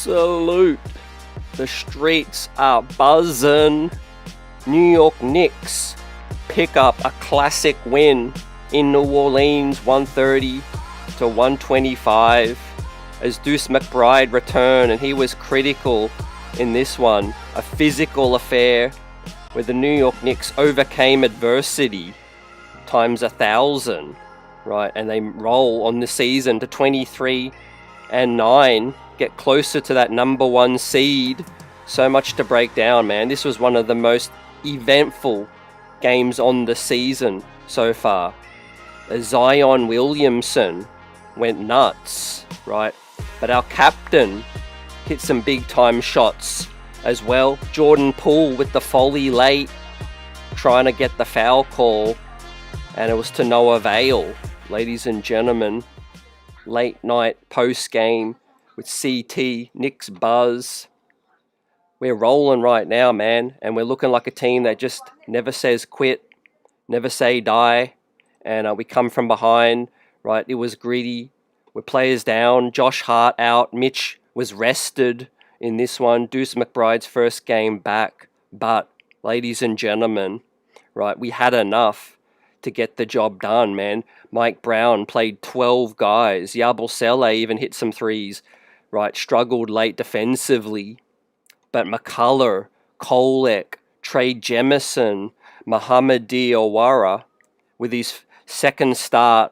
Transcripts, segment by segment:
salute. The streets are buzzing. New York Knicks pick up a classic win in New Orleans, 130 to 125, as Deuce McBride returned, and he was critical in this one. A physical affair where the New York Knicks overcame adversity times 1,000, right? And they roll on the season to 23-9, get closer to that number one seed. So much to break down, man. This was one of the most eventful games on the season so far. Zion Williamson went nuts, right? But our captain hit some big time shots as well. Jordan Poole with the folly late, trying to get the foul call, and it was to no avail. Ladies and gentlemen, late night post game with CT, Knicks Buzz. We're rolling right now, man, and we're looking like a team that just never says quit, never say die, and we come from behind, right? It was gritty. We're players down, Josh Hart out, Mitch was rested in this one. Deuce McBride's first game back, but ladies and gentlemen, right, we had enough to get the job done, man. Mike Brown played 12 guys. Yabusele even hit some threes, right? Struggled late defensively. But McCullough, Kolek, Trey Jemison, Muhammad Diawara, with his second start,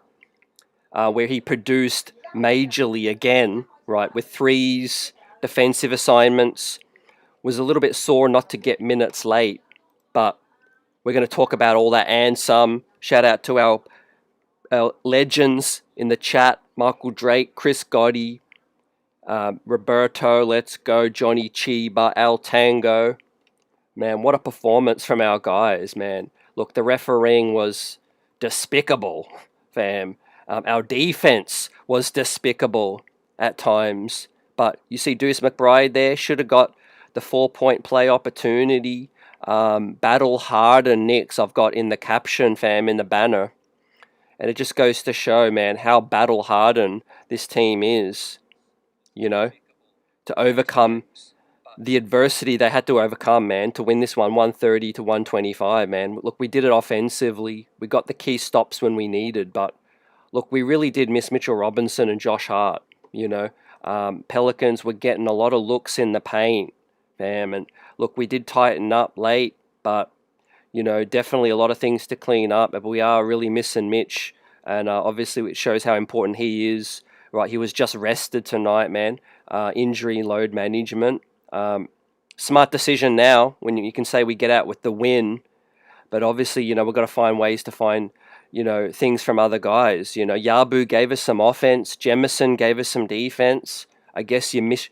where he produced majorly again, right, with threes, defensive assignments, was a little bit sore not to get minutes late, but we're going to talk about all that and some. Shout out to our legends in the chat, Michael Drake, Chris Gotti, Roberto, let's go, Johnny Chiba, Al Tango. Man, what a performance from our guys, man. Look, the refereeing was despicable, fam. Our defense was despicable at times. But you see Deuce McBride there, should have got the 4-point play opportunity. Battle hard and Knicks, I've got in the caption, fam, in the banner. And it just goes to show, man, how battle hardened this team is. You know, to overcome the adversity they had to overcome, man, to win this one 130 to 125, man. Look, we did it offensively. We got the key stops when we needed, but look, we really did miss Mitchell Robinson and Josh Hart, you know. Pelicans were getting a lot of looks in the paint, fam, and look, we did tighten up late, but, you know, definitely a lot of things to clean up, but we are really missing Mitch, and obviously it shows how important he is. Right, he was just rested tonight, man. Injury load management. Smart decision now when you can say we get out with the win. But obviously, you know, we've got to find ways to find, you know, things from other guys. You know, Yabu gave us some offense. Jemison gave us some defense. I guess you mix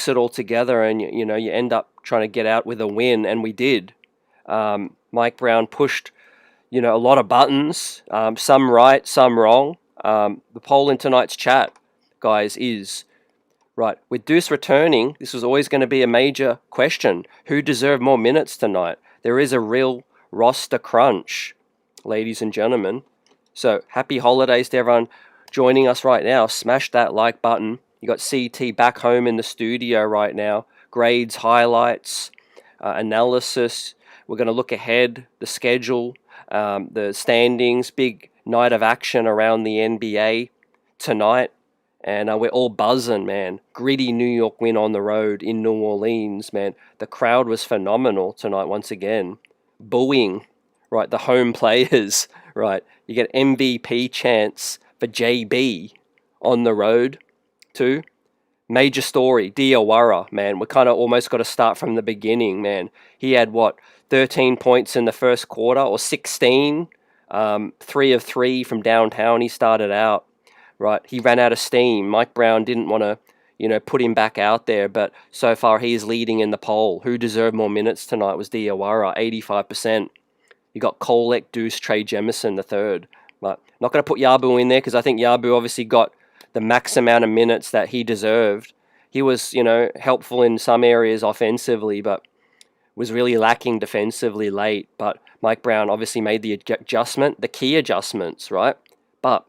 it all together and, you know, you end up trying to get out with a win, and we did. Mike Brown pushed, you know, a lot of buttons. Some right, some wrong. The poll in tonight's chat, guys, is, right, with Deuce returning, this was always going to be a major question. Who deserved more minutes tonight? There is a real roster crunch, ladies and gentlemen. So, happy holidays to everyone joining us right now. Smash that like button. You got CT back home in the studio right now. Grades, highlights, analysis. We're going to look ahead, the schedule, the standings, big night of action around the NBA tonight, and we're all buzzing, man. Gritty New York win on the road in New Orleans, man. The crowd was phenomenal tonight once again. Booing, right, the home players, right. You get MVP chance for JB on the road too. Major story, Diawara, man. We kind of almost got to start from the beginning, man. He had, 13 points in the first quarter, or 16? 3 of 3 from downtown he started out, right? He ran out of steam. Mike Brown didn't want to, you know, put him back out there, but so far he is leading in the poll. Who deserved more minutes tonight was Diawara, 85%. You got Kolek, Deuce, Trey Jemison, the third. But not going to put Yabu in there because I think Yabu obviously got the max amount of minutes that he deserved. He was, you know, helpful in some areas offensively, but was really lacking defensively late. But Mike Brown obviously made the adjustment, the key adjustments, right? But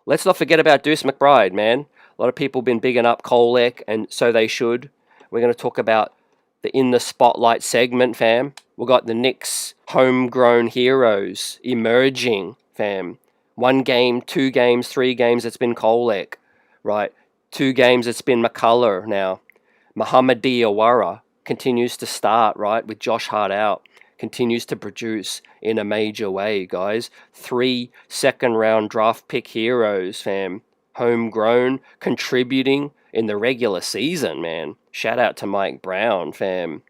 let's not forget about Deuce McBride, man. lot of people been bigging up Kolek, and so they should. We're going to talk about the In the Spotlight segment, fam. We got the Knicks homegrown heroes emerging, fam. 1 game, 2 games, 3 games, it's been Kolek, right? 2 games, it's been McCullough now. Muhammad Diawara continues to start, right, with Josh Hart out. Continues to produce in a major way, guys. 3 second-round draft pick heroes, fam. Homegrown, contributing in the regular season, man. Shout out to Mike Brown, fam,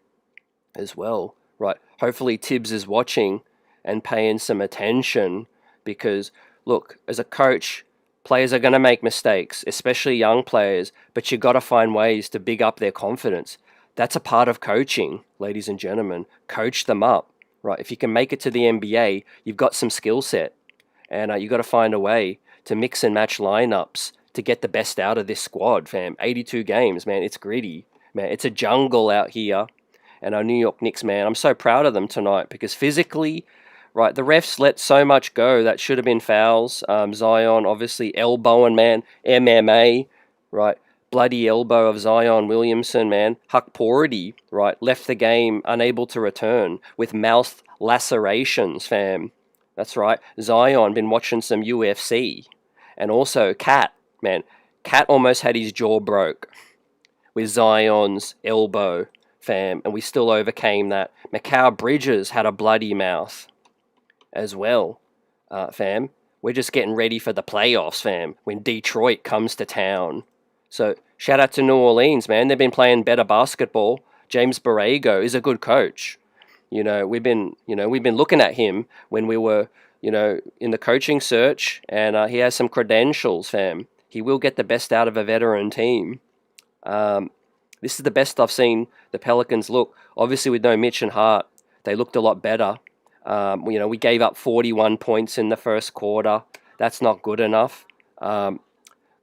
as well. Right, hopefully Tibs is watching and paying some attention because, look, as a coach, players are going to make mistakes, especially young players, but you got to find ways to big up their confidence. That's a part of coaching, ladies and gentlemen. Coach them up, right? If you can make it to the NBA, you've got some skill set, and you've got to find a way to mix and match lineups to get the best out of this squad, fam. 82 games, man. It's gritty, man. It's a jungle out here. And our New York Knicks, man, I'm so proud of them tonight because physically, right, the refs let so much go that should have been fouls. Zion, obviously, elbowing, man. MMA, right? Bloody elbow of Zion Williamson, man. Huck Porty, right, left the game unable to return with mouth lacerations, fam. That's right. Zion been watching some UFC. And also Cat, man. Cat almost had his jaw broke with Zion's elbow, fam. And we still overcame that. Mikal Bridges had a bloody mouth as well, fam. We're just getting ready for the playoffs, fam, when Detroit comes to town. So shout out to New Orleans, man. They've been playing better basketball. James Borrego is a good coach. We've been looking at him when we were, in the coaching search, and he has some credentials, fam. He will get the best out of a veteran team. This is the best I've seen the Pelicans look. Obviously, with no Mitch and Hart, they looked a lot better. We gave up 41 points in the first quarter. That's not good enough. Got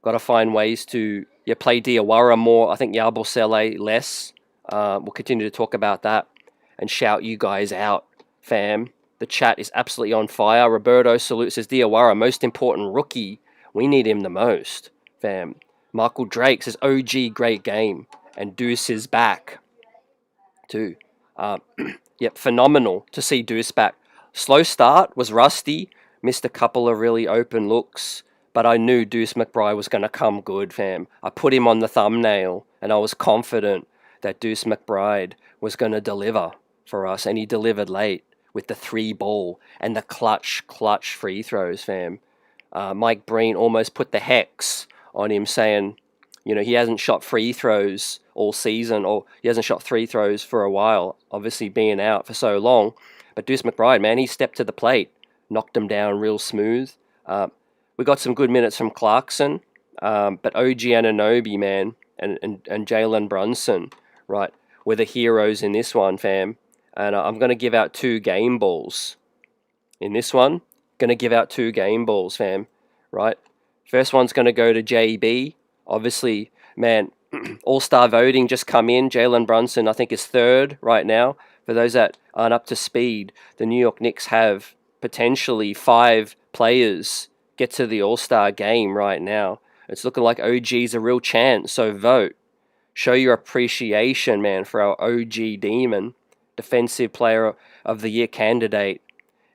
to find ways to play Diawara more. I think Yabusele less. We'll continue to talk about that and shout you guys out, fam. The chat is absolutely on fire. Roberto Salute says, Diawara, most important rookie. We need him the most, fam. Michael Drake says, OG, great game. And Deuce is back, too. Phenomenal to see Deuce back. Slow start, was rusty. Missed a couple of really open looks. But I knew Deuce McBride was going to come good, fam. I put him on the thumbnail, and I was confident that Deuce McBride was going to deliver for us, and he delivered late with the 3 ball and the clutch free throws, fam. Mike Breen almost put the hex on him, saying, he hasn't shot free throws all season, or he hasn't shot free throws for a while, obviously being out for so long. But Deuce McBride, man, he stepped to the plate, knocked him down real smooth. We got some good minutes from Clarkson, but OG Anunoby, man, and Jalen Brunson, right, were the heroes in this one, fam. And I'm going to give out 2 game balls in this one. Going to give out 2 game balls, fam, right? First one's going to go to JB. Obviously, man, all-star voting just come in. Jalen Brunson, I think, is 3rd right now. For those that aren't up to speed, the New York Knicks have potentially 5 players get to the all-star game right now. It's looking like OG's a real chance, so vote. Show your appreciation, man, for our OG Demon. Defensive Player of the Year candidate,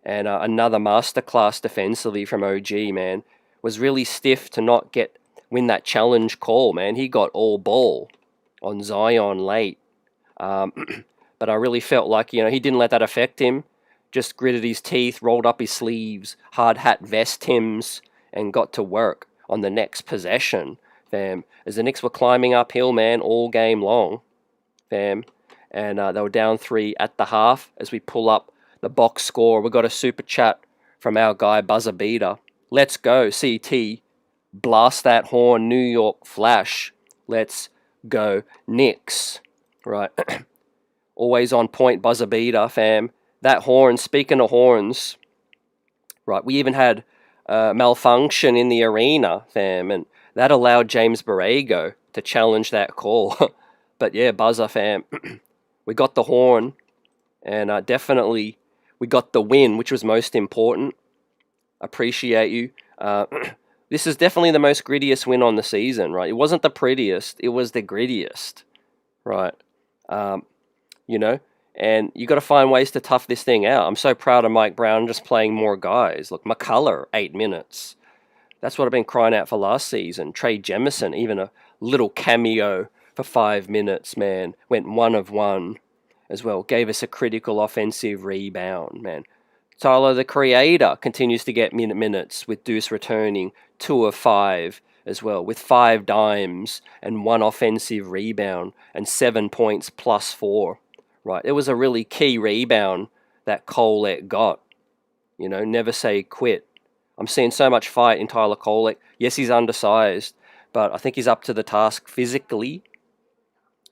and another masterclass defensively from OG, man. Was really stiff to not win that challenge call, man. He got all ball on Zion late. But I really felt like, he didn't let that affect him. Just gritted his teeth, rolled up his sleeves, hard hat vest Tims, and got to work on the next possession, fam. As the Knicks were climbing uphill, man, all game long, fam. And they were down 3 at the half. As we pull up the box score, we got a super chat from our guy Buzzer Beater. Let's go, CT. Blast that horn, New York Flash. Let's go, Knicks. Right. Always on point, Buzzer Beater, fam. That horn, speaking of horns, right, we even had malfunction in the arena, fam. And that allowed James Borrego to challenge that call. But yeah, Buzzer, fam. We got the horn, and definitely we got the win, which was most important. Appreciate you. This is definitely the most grittiest win on the season, right? It wasn't the prettiest, it was the grittiest, right? Um, you know, and you got to find ways to tough this thing out. I'm so proud of Mike Brown just playing more guys. Look, McCullough, 8 minutes. That's what I've been crying out for last season. Trey Jemison, even a little cameo for 5 minutes, man. Went 1 of 1 as well. Gave us a critical offensive rebound, man. Tyler, the Creator, continues to get minutes with Deuce returning 2 of 5 as well, with 5 dimes and 1 offensive rebound and 7 points +4. Right, it was a really key rebound that Colette got. Never say quit. I'm seeing so much fight in Tyler Kolek. Yes, he's undersized, but I think he's up to the task physically,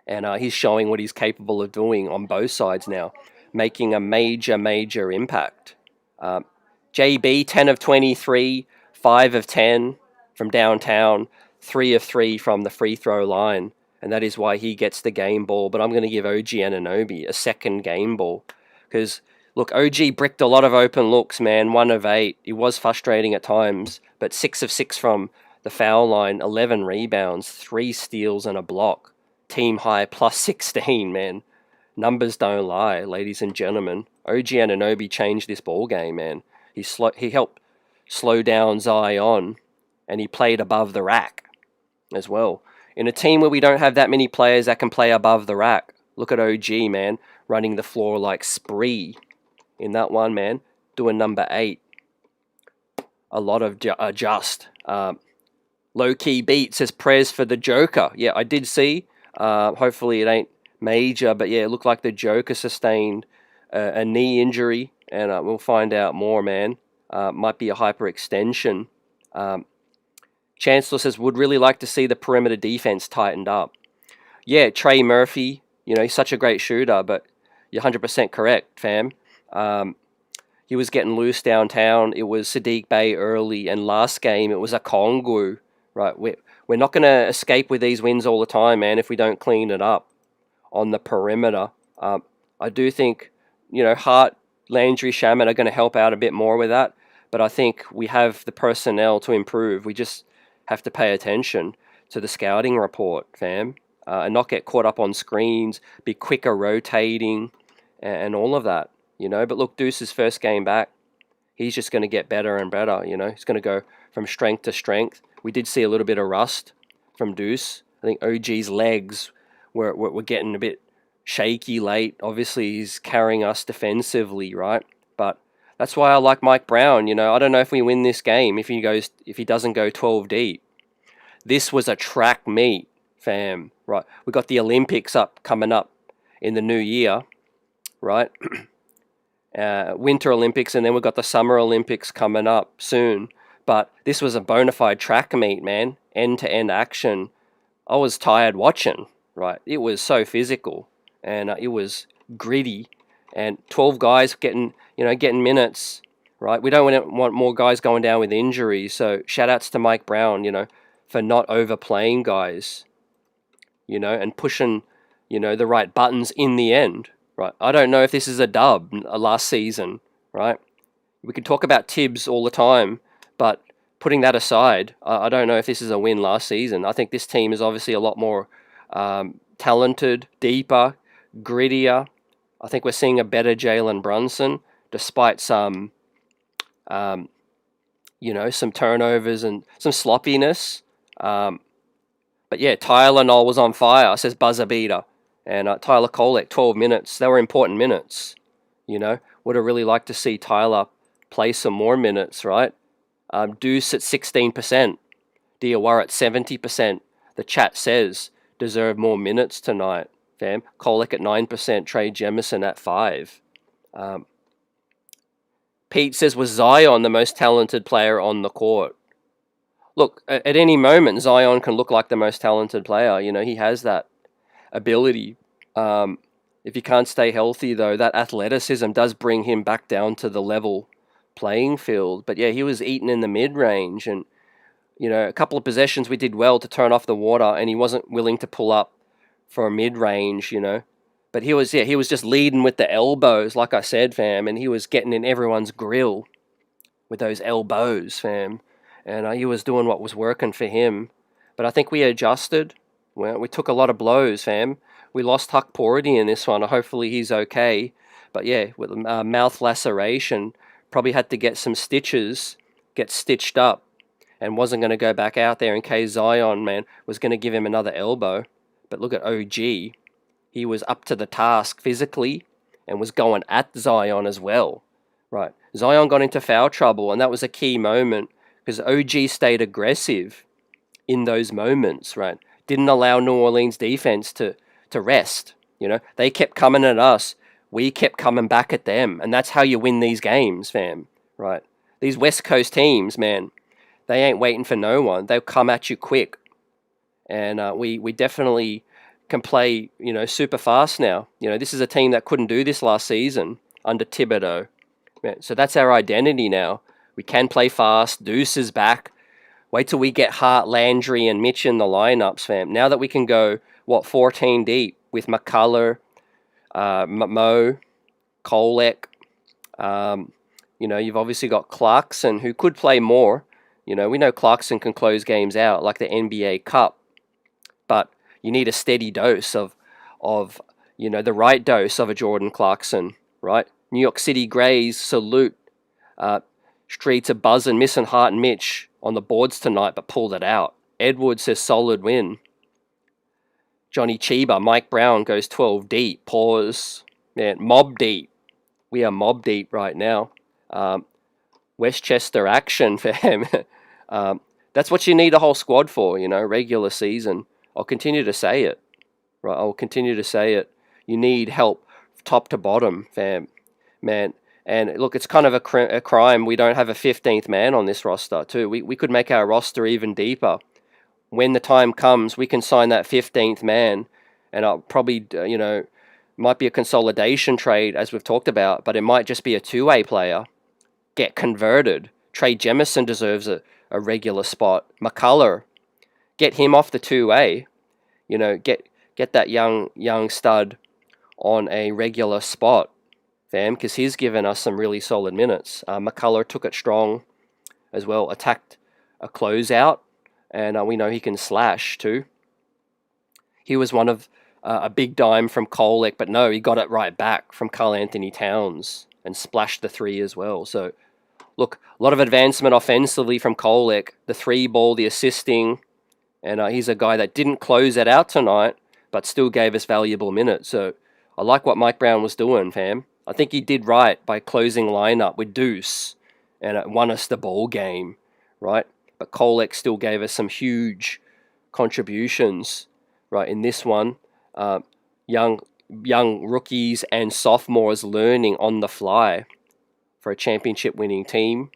and he's showing what he's capable of doing on both sides now, making a major, major impact. JB, 10 of 23, 5 of 10 from downtown, 3 of 3 from the free throw line, and that is why he gets the game ball. But I'm going to give OG Anunoby a second game ball, because look, OG bricked a lot of open looks, man. 1 of 8. It was frustrating at times, but 6 of 6 from the foul line, 11 rebounds, 3 steals and a block. Team high +16, man. Numbers don't lie, ladies and gentlemen. OG Anunoby changed this ball game, man. He helped slow down Zion, and he played above the rack as well. In a team where we don't have that many players that can play above the rack, look at OG, man, running the floor like Spree in that one, man, doing number 8. A lot of adjust. Low-key beat, says prayers for the Joker. Yeah, I did see. Hopefully it ain't major, but yeah, it looked like the Joker sustained a knee injury, and we'll find out more, man. Might be a hyperextension. Chancellor says, would really like to see the perimeter defense tightened up. Yeah, Trey Murphy, he's such a great shooter, but you're 100% correct, fam. He was getting loose downtown. It was Sadiq Bey early, and last game it was a Kongu. Right, we're not going to escape with these wins all the time, man, if we don't clean it up on the perimeter. I do think, Hart, Landry, Shaman are going to help out a bit more with that, but I think we have the personnel to improve. We just have to pay attention to the scouting report, fam, and not get caught up on screens, be quicker rotating, and all of that, But look, Deuce's first game back, he's just going to get better and better, He's going to go from strength to strength. We did see a little bit of rust from Deuce. I think OG's legs were getting a bit shaky late. Obviously, he's carrying us defensively, right? But that's why I like Mike Brown. I don't know if we win this game if he doesn't go 12 deep. This was a track meet, fam. Right? We got the Olympics coming up in the new year, right? Winter Olympics, and then we've got the Summer Olympics coming up soon. But this was a bona fide track meet, man. End-to-end action. I was tired watching, right? It was so physical, and it was gritty. And 12 guys getting minutes, right? We don't want more guys going down with injuries. So shout-outs to Mike Brown, for not overplaying guys, and pushing, the right buttons in the end, right? I don't know if this is a dub last season, right? We could talk about Tibs all the time, but putting that aside, I don't know if this is a win last season. I think this team is obviously a lot more talented, deeper, grittier. I think we're seeing a better Jalen Brunson, despite some, some turnovers and some sloppiness. But yeah, Tyler Knoll was on fire, says buzzer beater. And Tyler Kolek, 12 minutes. They were important minutes, Would have really liked to see Tyler play some more minutes, right? Deuce at 16%, Diawara at 70%. The chat says deserve more minutes tonight, fam. Kolek at 9%, Trey Jemison at 5%. Pete says, was Zion the most talented player on the court? Look, at any moment, Zion can look like the most talented player. He has that ability. If he can't stay healthy, though, that athleticism does bring him back down to the level playing field. But yeah, he was eating in the mid-range, and a couple of possessions we did well to turn off the water, and he wasn't willing to pull up for a mid-range, but he was just leading with the elbows, like I said, fam, and he was getting in everyone's grill with those elbows, fam. and he was doing what was working for him. But I think we adjusted. Well, we took a lot of blows, fam. We lost Huck Porty in this one. Hopefully he's okay. But yeah, with mouth laceration, probably had to get some stitches, get stitched up, and wasn't going to go back out there in case Zion, man, was going to give him another elbow. But look at OG. He was up to the task physically and was going at Zion as well. Right. Zion got into foul trouble, and that was a key moment because OG stayed aggressive in those moments, right? Didn't allow New Orleans defense to rest. You know, they kept coming at us. We kept coming back at them. And that's how you win these games, fam. Right? These West Coast teams, man, they ain't waiting for no one. They'll come at you quick. And we definitely can play, you know, super fast now. You know, this is a team that couldn't do this last season under Thibodeau. So that's our identity now. We can play fast. Deuce is back. Wait till we get Hart, Landry, and Mitch in the lineups, fam. Now that we can go, 14 deep with McCullough, Mo, Kolek. You know, you've obviously got Clarkson, who could play more. You know, we know Clarkson can close games out like the NBA Cup. But you need a steady dose of you know, the right dose of a Jordan Clarkson, right? New York City Grays salute. Streets are buzzing, missing Hart and Mitch on the boards tonight, but pulled it out. Edwards says solid win. Johnny Chiba, Mike Brown goes 12 deep. Pause. Man, mob deep. We are mob deep right now. Westchester action for him. That's what you need a whole squad for, you know, regular season. I'll continue to say it. Right, I'll continue to say it. You need help top to bottom, fam. Man, and look, it's kind of a crime we don't have a 15th man on this roster, too. We could make our roster even deeper. When the time comes, we can sign that 15th man, and I'll probably, you know, might be a consolidation trade, as we've talked about, but it might just be a two-way player. Get converted. Trey Jemison deserves a regular spot. McCullough, get him off the two-way. You know, get that young stud on a regular spot, fam, because he's given us some really solid minutes. McCullough took it strong as well, attacked a closeout, and we know he can slash too. He was one of a big dime from Kolek, but no, he got it right back from Karl Anthony Towns and splashed the three as well. So, look, a lot of advancement offensively from Kolek. The three ball, the assisting, and he's a guy that didn't close it out tonight, but still gave us valuable minutes. So, I like what Mike Brown was doing, fam. I think he did right by closing lineup with Deuce, and it won us the ball game, right? But Kolek still gave us some huge contributions, right, in this one. Young rookies and sophomores learning on the fly for a championship-winning team.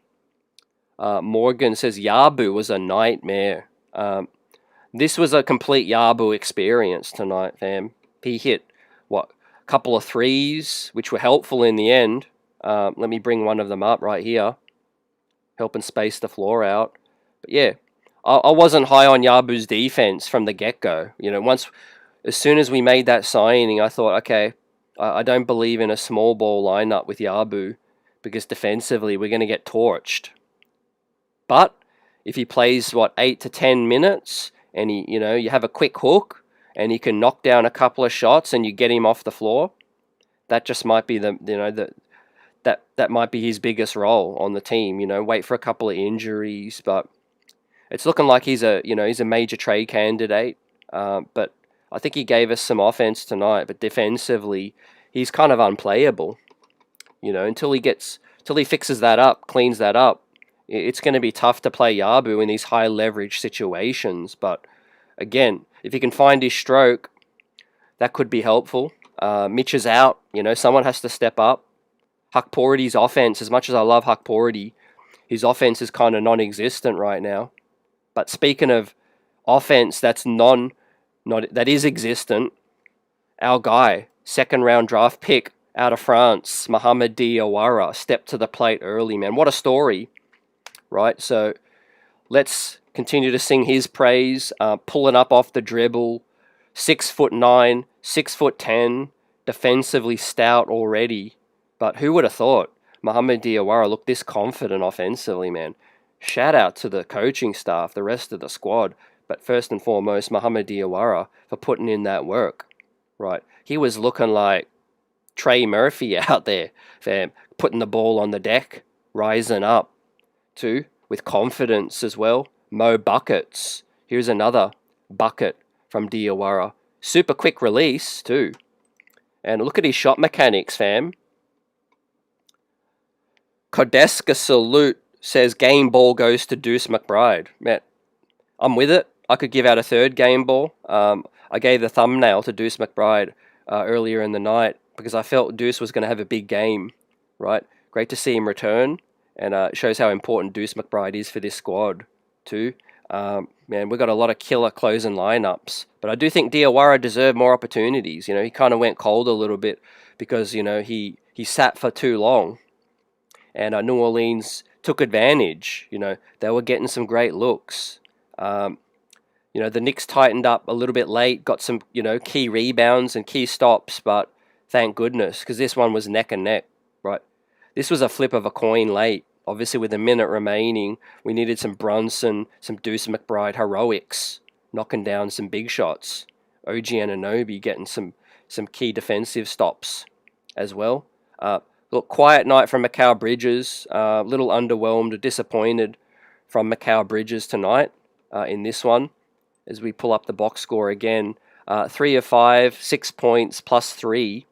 Morgan says Yabu was a nightmare. This was a complete Yabu experience tonight, fam. He hit, a couple of threes, which were helpful in the end. Let me bring one of them up right here, helping space the floor out. But yeah, I wasn't high on Yabu's defense from the get-go. You know, as soon as we made that signing, I thought, okay, I don't believe in a small ball lineup with Yabu because defensively we're going to get torched. But if he plays 8 to 10 minutes and you have a quick hook and he can knock down a couple of shots and you get him off the floor, that just might be that might be his biggest role on the team. You know, wait for a couple of injuries, but it's looking like he's a major trade candidate. But I think he gave us some offense tonight, but defensively, he's kind of unplayable. You know, until he fixes that up, cleans that up, it's going to be tough to play Yabu in these high leverage situations. But again, if he can find his stroke, that could be helpful. Mitch is out. You know, someone has to step up. Huck Porty's offense, as much as I love Huck Porty, his offense is kind of non-existent right now. But speaking of offense that is existent, our guy, second round draft pick out of France, Mohamed Diawara, stepped to the plate early, man. What a story, right? So let's continue to sing his praise, pulling up off the dribble, 6'9", 6'10", defensively stout already. But who would have thought Mohamed Diawara looked this confident offensively, man? shout out to the coaching staff, the rest of the squad, but first and foremost, Mohamed Diawara for putting in that work, right? He was looking like Trey Murphy out there, fam, putting the ball on the deck, rising up too, with confidence as well. Mo buckets. Here's another bucket from Diawara. Super quick release too. And look at his shot mechanics, fam. Kodeska Salute says game ball goes to Deuce McBride. Man, I'm with it. I could give out a third game ball. I gave the thumbnail to Deuce McBride earlier in the night because I felt Deuce was going to have a big game, right? Great to see him return, and it shows how important Deuce McBride is for this squad too. Man, we've got a lot of killer closing lineups, but I do think Diawara deserved more opportunities. You know, he kind of went cold a little bit because, you know, he sat for too long, and New Orleans took advantage. You know, they were getting some great looks. You know, the Knicks tightened up a little bit late, got some, you know, key rebounds and key stops, but thank goodness, because this one was neck and neck, right? This was a flip of a coin late. Obviously, with a minute remaining, we needed some Brunson, some Deuce McBride heroics, knocking down some big shots. OG and Anobi getting some key defensive stops as well. Look, quiet night from Mikal Bridges. A little underwhelmed, disappointed from Mikal Bridges tonight in this one. As we pull up the box score again, 3 of 5, 6 points, +3.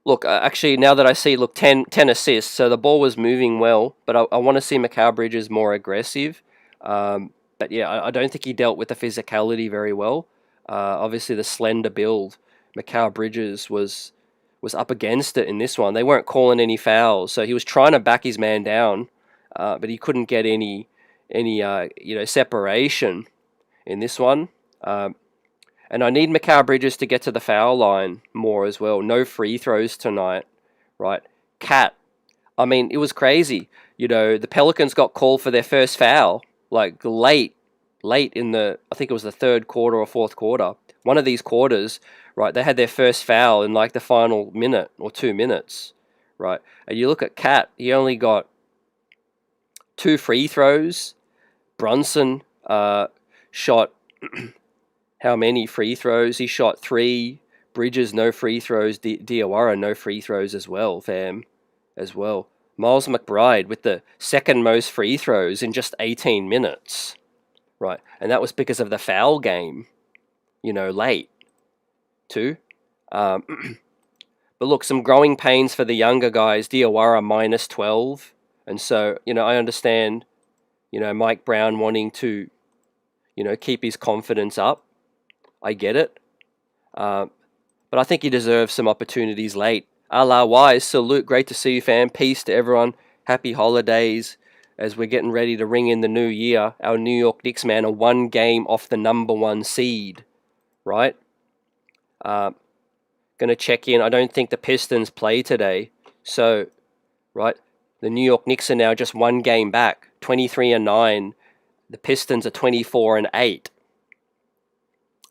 Look, actually, now that I see, look, 10 assists, so the ball was moving well, but I want to see Mikal Bridges more aggressive. But yeah, I don't think he dealt with the physicality very well. Obviously, the slender build, Mikal Bridges was up against it in this one. They weren't calling any fouls, so he was trying to back his man down, but he couldn't get any you know, separation in this one. And I need Mikal Bridges to get to the foul line more as well. No free throws tonight, right? Cat, I mean, it was crazy. You know, the Pelicans got called for their first foul, like late in the, I think it was the third quarter or fourth quarter. One of these quarters, right, they had their first foul in like the final minute or 2 minutes, right? And you look at Cat, he only got 2 free throws. Brunson shot how many free throws? He shot 3. Bridges, no free throws. Diawara, no free throws as well, fam, as well. Miles McBride with the second most free throws in just 18 minutes, right? And that was because of the foul game, you know, late, too. But look, some growing pains for the younger guys. Diawara -12. And so, you know, I understand, you know, Mike Brown wanting to, you know, keep his confidence up. I get it. But I think he deserves some opportunities late. Allah Wise, salute. Great to see you, fam. Peace to everyone. Happy holidays as we're getting ready to ring in the new year. Our New York Knicks, man, are 1 game off the #1 seed, right? Going to check in. I don't think the Pistons play today. So, right, the New York Knicks are now just 1 game back, 23-9. The Pistons are 24-8.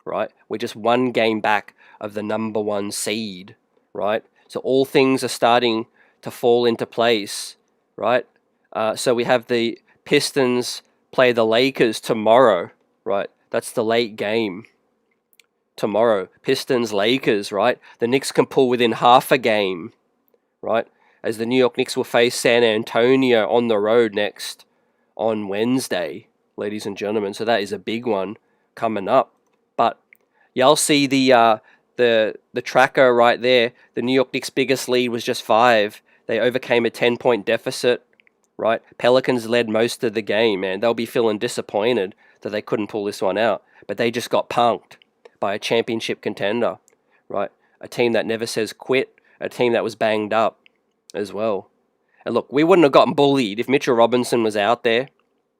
Right, we're just 1 game back of the #1 seed. Right, so all things are starting to fall into place. Right, so we have the Pistons play the Lakers tomorrow. Right, that's the late game tomorrow. Pistons Lakers. Right, the Knicks can pull within half a game. Right, as the New York Knicks will face San Antonio on the road next on Wednesday, ladies and gentlemen. So that is a big one coming up. But y'all see the tracker right there. The New York Knicks' biggest lead was just 5. They overcame a 10-point deficit. Right, Pelicans led most of the game, man. They'll be feeling disappointed that they couldn't pull this one out, but they just got punked by a championship contender. Right, a team that never says quit, a team that was banged up as well. And look, we wouldn't have gotten bullied if Mitchell Robinson was out there.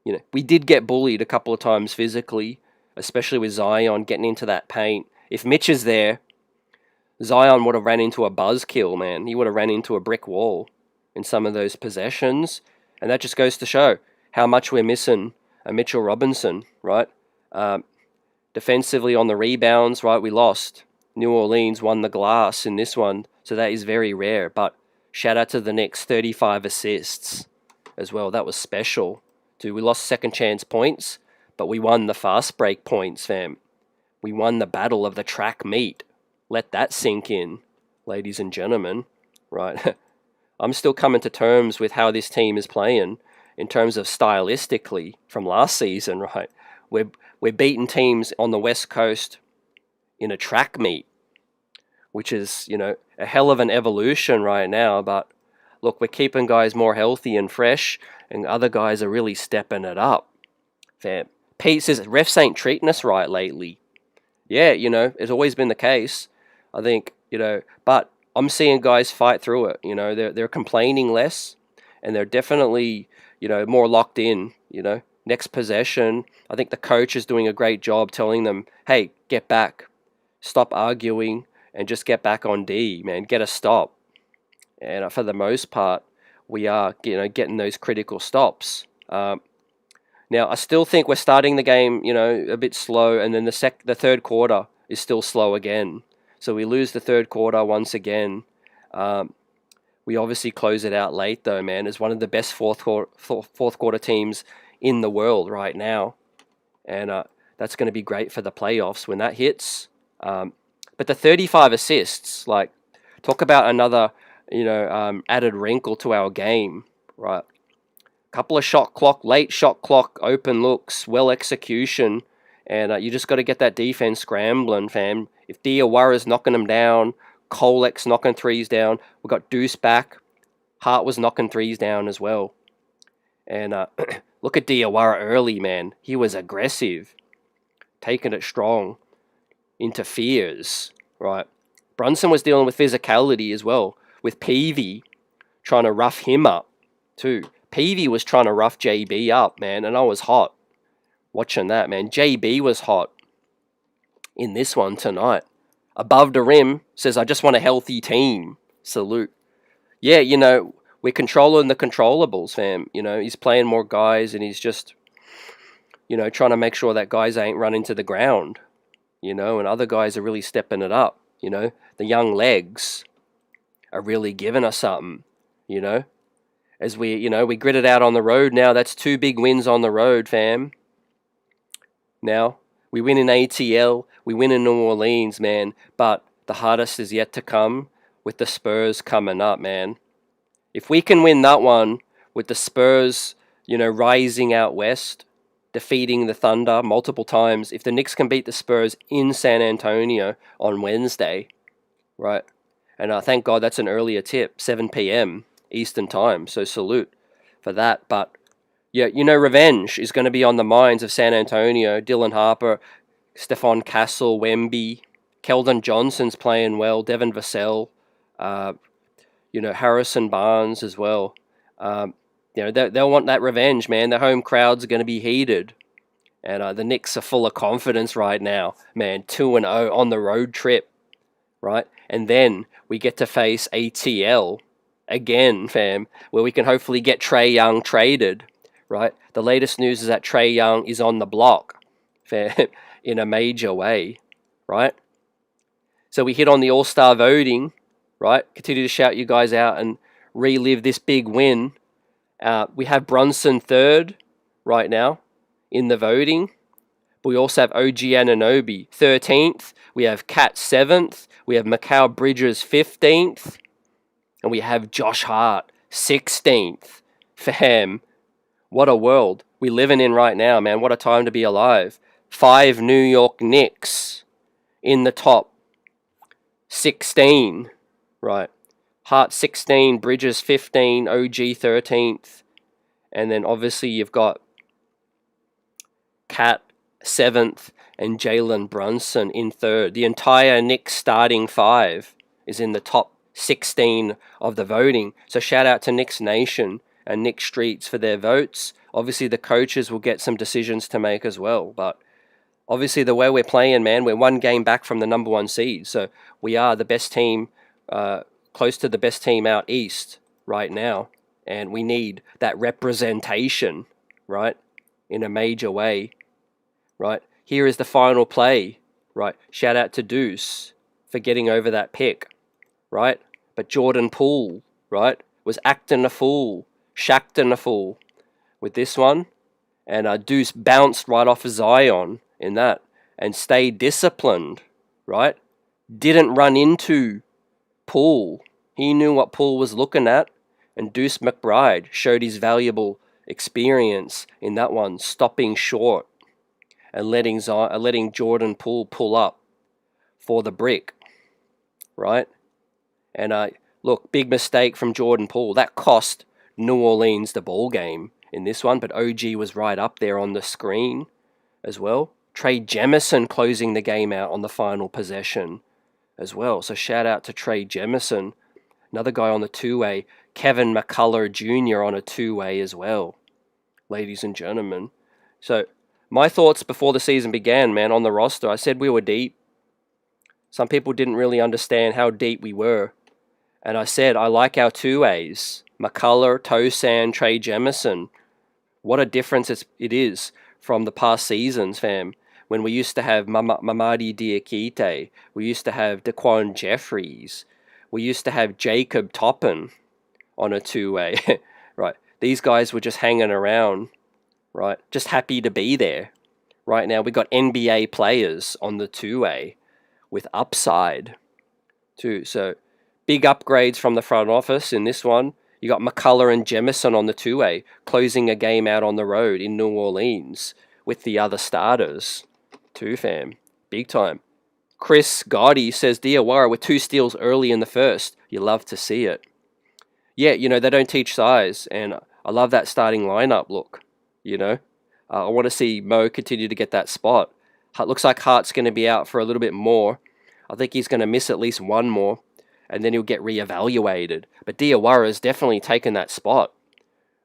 You know, we did get bullied a couple of times physically, especially with Zion getting into that paint. If Mitch is there, Zion would have ran into a buzzkill, man. He would have ran into a brick wall in some of those possessions. And that just goes to show how much we're missing a Mitchell Robinson, right? Defensively on the rebounds, right, we lost. New Orleans won the glass in this one, so that is very rare. But shout out to the Knicks, 35 assists. as well. That was special. Dude, we lost second chance points, but we won the fast break points, fam. We won the battle of the track meet. Let that sink in, ladies and gentlemen, right? I'm still coming to terms with how this team is playing in terms of stylistically from last season, right? We're beating teams on the West Coast in a track meet, which is, a hell of an evolution right now. But look, we're keeping guys more healthy and fresh, and other guys are really stepping it up. Fam. Pete says, refs ain't treating us right lately. Yeah, it's always been the case. I think, but I'm seeing guys fight through it. They're complaining less, and they're definitely, more locked in, Next possession, I think the coach is doing a great job telling them, hey, get back. Stop arguing and just get back on D, man. Get a stop. And for the most part, we are, getting those critical stops. Now, I still think we're starting the game, a bit slow, and then the third quarter is still slow again. So we lose the third quarter once again. We obviously close it out late, though, man. As one of the best fourth quarter teams in the world right now. And that's going to be great for the playoffs when that hits. But the 35 assists, talk about another, added wrinkle to our game, right? Couple of late shot clock, open looks, well execution, and you just got to get that defense scrambling, fam. If Diawara's knocking them down, Kolek's knocking threes down, we got Deuce back. Hart was knocking threes down as well. And look at Diawara early, man. He was aggressive, taking it strong, interferes, right? Brunson was dealing with physicality as well, with Peavy trying to rough him up too. Peavy was trying to rough JB up, man, and I was hot watching that, man. JB was hot in this one tonight. Above the rim says, I just want a healthy team. Salute. Yeah, we're controlling the controllables, fam. He's playing more guys, and he's just, trying to make sure that guys ain't running to the ground, and other guys are really stepping it up, The young legs are really giving us something, As we grit it out on the road now. That's 2 big wins on the road, fam. Now, we win in ATL, we win in New Orleans, man, but the hardest is yet to come with the Spurs coming up, man. If we can win that one with the Spurs, rising out west, defeating the Thunder multiple times, if the Knicks can beat the Spurs in San Antonio on Wednesday, right? And thank God that's an earlier tip, 7 p.m. Eastern time, so salute for that. But yeah, revenge is going to be on the minds of San Antonio. Dylan Harper, Stephon Castle, Wemby, Keldon Johnson's playing well, Devin Vassell, Harrison Barnes as well. They'll want that revenge, man. The home crowd's going to be heated. And the Knicks are full of confidence right now, man. 2-0 on the road trip, right? And then we get to face ATL again, fam, where we can hopefully get Trae Young traded, right? The latest news is that Trae Young is on the block, fam, in a major way, right? So we hit on the All-Star voting, right? Continue to shout you guys out and relive this big win. We have Brunson third right now in the voting. But we also have OG Anunoby 13th. We have Cat 7th. We have Mikal Bridges 15th. And we have Josh Hart 16th. Fam, what a world we living in right now, man. What a time to be alive. 5 New York Knicks in the top 16, right? Hart 16, Bridges 15, OG 13th. And then obviously you've got Cat 7th and Jalen Brunson in 3rd. The entire Knicks starting 5 is in the top 16 of the voting. So shout out to Knicks Nation and Knicks Streets for their votes. Obviously the coaches will get some decisions to make as well. But obviously the way we're playing, man, we're 1 game back from the number 1 seed. So we are the best team, close to the best team out east right now. And we need that representation, right, in a major way, right? Here is the final play, right? Shout out to Deuce for getting over that pick, right? But Jordan Poole, right, was acting a fool, shacked in a fool with this one. And Deuce bounced right off of Zion in that and stayed disciplined, right? Didn't run into Poole. He knew what Poole was looking at, and Deuce McBride showed his valuable experience in that one, stopping short and letting Jordan Poole pull up for the brick, right? And look, big mistake from Jordan Poole. That cost New Orleans the ball game in this one, but OG was right up there on the screen as well. Trey Jemison closing the game out on the final possession as well. So shout out to Trey Jemison, another guy on the two-way. Kevin McCullough Jr. on a two-way as well, ladies and gentlemen. So my thoughts before the season began, man, on the roster, I said we were deep. Some people didn't really understand how deep we were. And I said, I like our two-ways. McCullough, Tosan, Trey Jemison. What a difference it is from the past seasons, fam. When we used to have Mamadi Diakite. We used to have Daquan Jeffries. We used to have Jacob Toppin on a two-way. Right. These guys were just hanging around, right? Just happy to be there. Right now, we got NBA players on the two-way with upside too. So big upgrades from the front office in this one. You got McCullough and Jemison on the two-way, closing a game out on the road in New Orleans with the other starters too, fam. Big time. Chris Gotti says, Diawara with 2 steals early in the first. You love to see it. Yeah, you know, they don't teach size, and I love that starting lineup look, you know. I want to see Mo continue to get that spot. Looks like Hart's going to be out for a little bit more. I think he's going to miss at least one more, and then he'll get reevaluated. But Diawara has definitely taken that spot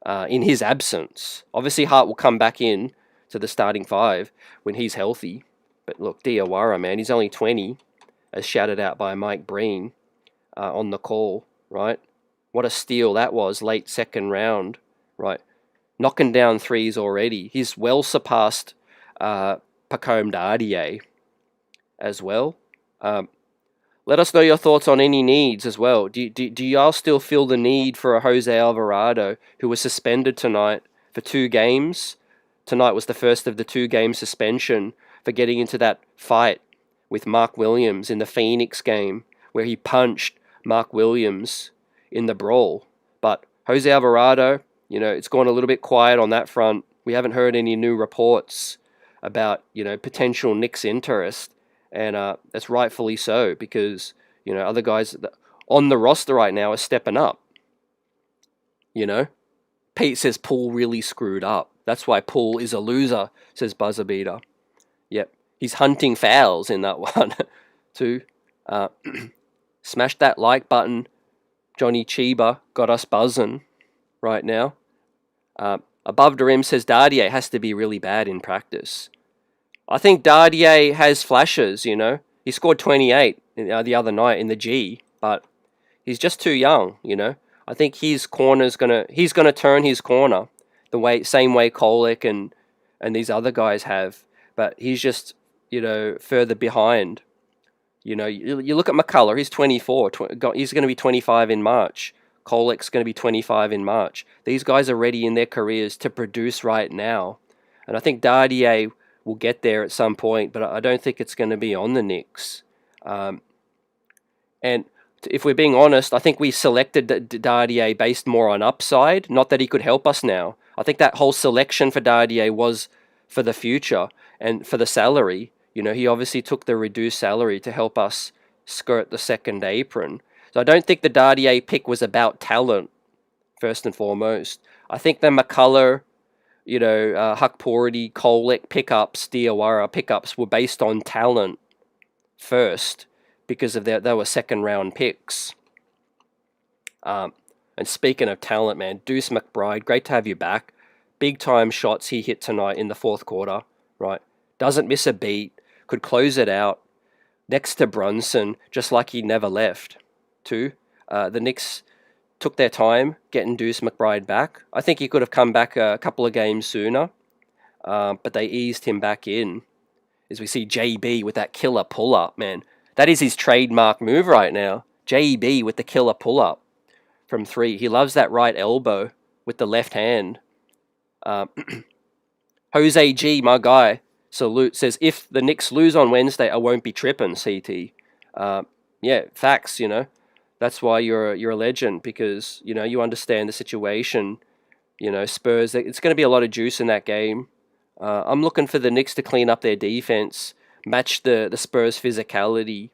in his absence. Obviously, Hart will come back in to the starting 5 when he's healthy. But look, Diawara, man, he's only 20, as shouted out by Mike Breen on the call, right? What a steal that was, late second round, right? Knocking down threes already. He's well surpassed Pacome Dardier as well. Let us know your thoughts on any needs as well. Do y'all still feel the need for a Jose Alvarado, who was suspended tonight for 2 games? Tonight was the first of the 2-game suspension for getting into that fight with Mark Williams in the Phoenix game, where he punched Mark Williams in the brawl. But Jose Alvarado, you know, it's gone a little bit quiet on that front. We haven't heard any new reports about, you know, potential Knicks interest. And that's rightfully so, because, you know, other guys on the roster right now are stepping up. You know? Pete says Poole really screwed up. That's why Poole is a loser, says Buzzerbeater. Yep. He's hunting fouls in that one, too. Smash that like button. Johnny Chiba got us buzzing right now. Above the rim says Dardier has to be really bad in practice. I think Dardier has flashes, you know. He scored 28 the other night in the G, but he's just too young, you know. I think his corner's he's gonna turn his corner same way Kolek and these other guys have, but he's just, you know, further behind. You know, you look at McCullough, he's 24, he's going to be 25 in March. Kolek's going to be 25 in March. These guys are ready in their careers to produce right now. And I think Dardier will get there at some point, but I don't think it's going to be on the Knicks. And if we're being honest, I think we selected Dardier based more on upside, not that he could help us now. I think that whole selection for Dardier was for the future and for the salary. You know, he obviously took the reduced salary to help us skirt the second apron. So I don't think the Dardier pick was about talent, first and foremost. I think the McCullough, you know, Hukporty, Kolek pickups, Diawara pickups were based on talent first, because of they were second-round picks. And speaking of talent, man, Deuce McBride, great to have you back. Big-time shots he hit tonight in the fourth quarter, right? Doesn't miss a beat, could close it out. Next to Brunson, just like he never left, too. The Knicks took their time getting Deuce McBride back. I think he could have come back a couple of games sooner, but they eased him back in. As we see JB with that killer pull-up, man. That is his trademark move right now. JB with the killer pull-up from 3. He loves that right elbow with the left hand. Jose G, my guy, salute, says, if the Knicks lose on Wednesday, I won't be tripping, CT. Yeah, facts, That's why you're a legend, because, you understand the situation. Spurs, it's going to be a lot of juice in that game. I'm looking for the Knicks to clean up their defense, match the Spurs' physicality.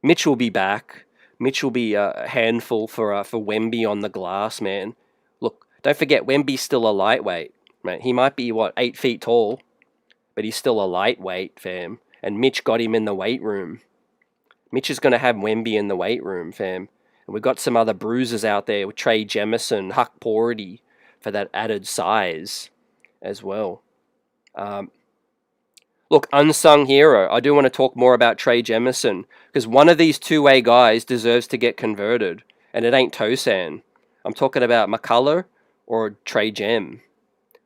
Mitch will be back. Mitch will be a handful for Wemby on the glass, man. Look, don't forget, Wemby's still a lightweight. Right? He might be, 8 feet tall, but he's still a lightweight, fam. And Mitch got him in the weight room. Mitch is going to have Wemby in the weight room, fam. And we've got some other bruisers out there with Trey Jemison, Huck Porty for that added size as well. Look, unsung hero. I do want to talk more about Trey Jemison, because one of these two-way guys deserves to get converted, and it ain't Tosan. I'm talking about McCullough or Trey Jem.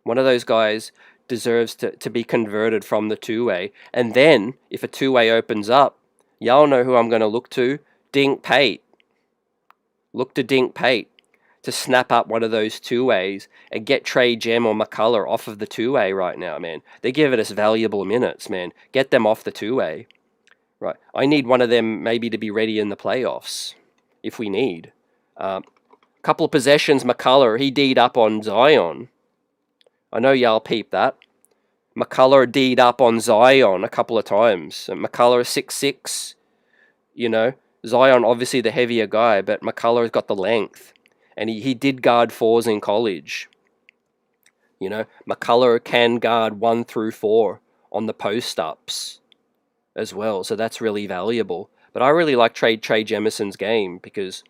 One of those guys deserves to be converted from the two-way. And then, if a two-way opens up, y'all know who I'm going to look to. Dink Pate. Look to Dink Pate to snap up one of those two-ways and get Trey Jem or McCullough off of the two-way right now, man. They're giving us valuable minutes, man. Get them off the two-way. Right. I need one of them maybe to be ready in the playoffs, if we need. Couple of possessions, McCullough, he D'd up on Zion. I know y'all peep that. McCullough D'd up on Zion a couple of times. McCullough 6'6", Zion obviously the heavier guy, but McCullough's got the length. And he did guard fours in college. McCullough can guard 1 through 4 on the post-ups as well. So that's really valuable. But I really like Trey Jemison's game because,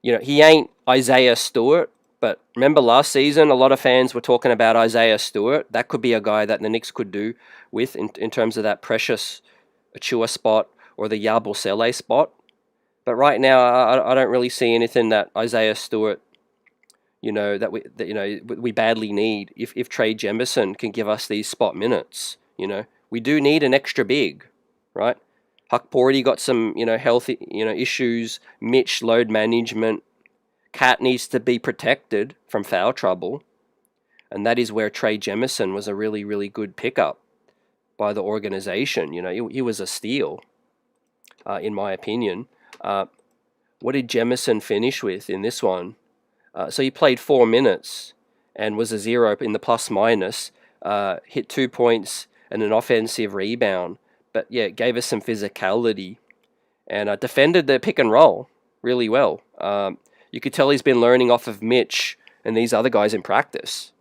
he ain't Isaiah Stewart. But remember last season, a lot of fans were talking about Isaiah Stewart. That could be a guy that the Knicks could do with in terms of that Precious Achua spot or the Yabusele spot. But right now, I don't really see anything that Isaiah Stewart, that we badly need. If Trey Jemison can give us these spot minutes, we do need an extra big, right? Huck Porty got some, healthy, issues. Mitch, load management. Cat needs to be protected from foul trouble, and that is where Trey Jemison was a really, really good pickup by the organization. He was a steal, in my opinion. What did Jemison finish with in this one? So he played 4 minutes and was a 0 in the plus-minus, hit 2 points and an offensive rebound. But yeah, it gave us some physicality and defended the pick and roll really well. You could tell he's been learning off of Mitch and these other guys in practice.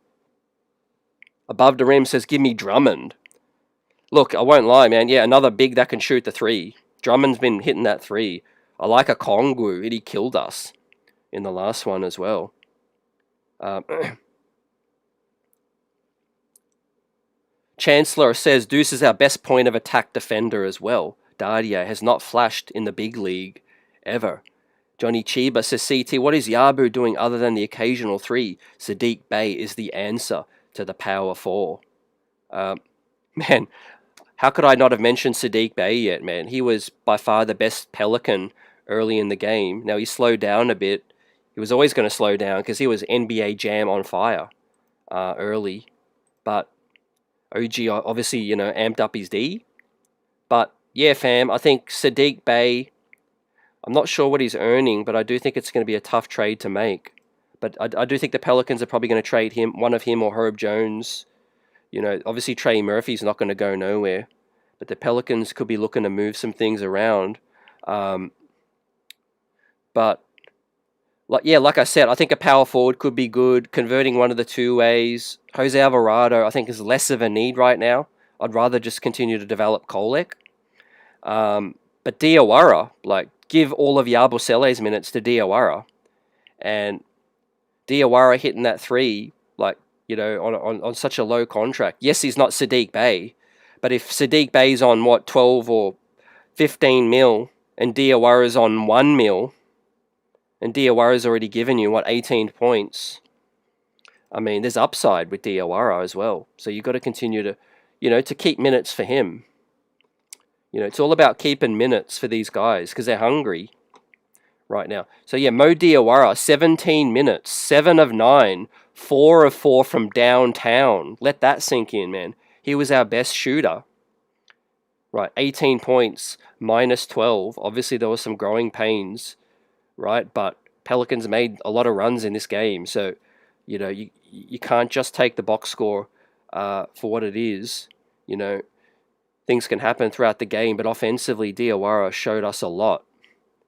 Above the rim says, give me Drummond. Look, I won't lie, man. Yeah, another big that can shoot the 3. Drummond's been hitting that 3. I like a Kongu. He killed us in the last one as well. Chancellor says, Deuce is our best point of attack defender as well. Dardia has not flashed in the big league ever. Johnny Chiba says, CT, what is Yabu doing other than the occasional 3? Sadiq Bey is the answer to the power 4. Man, how could I not have mentioned Sadiq Bey yet, man? He was by far the best Pelican early in the game. Now he slowed down a bit. He was always going to slow down because he was NBA Jam on fire early. But OG obviously, amped up his D. But yeah, fam, I think Sadiq Bey, I'm not sure what he's earning, but I do think it's going to be a tough trade to make. But I do think the Pelicans are probably going to trade one of him or Herb Jones. Obviously Trey Murphy's not going to go nowhere. But the Pelicans could be looking to move some things around. But, like I said, I think a power forward could be good. Converting one of the two ways. Jose Alvarado, I think, is less of a need right now. I'd rather just continue to develop Kolek. But Diawara, give all of Yabusele's minutes to Diawara. And Diawara hitting that 3, on such a low contract. Yes, he's not Sadiq Bey, but if Sadiq Bey's on, 12 or 15 mil, and Diawara's on 1 mil, and Diawara's already given you, 18 points, I mean, there's upside with Diawara as well. So you've got to continue to, to keep minutes for him. It's all about keeping minutes for these guys because they're hungry. right now. So yeah, Mo Diawara, 17 minutes, 7 of 9, 4 of 4 from downtown. Let that sink in, man. He was our best shooter. Right, 18 points, minus 12. Obviously, there was some growing pains, right? But Pelicans made a lot of runs in this game. So, you can't just take the box score for what it is. Things can happen throughout the game. But offensively, Diawara showed us a lot.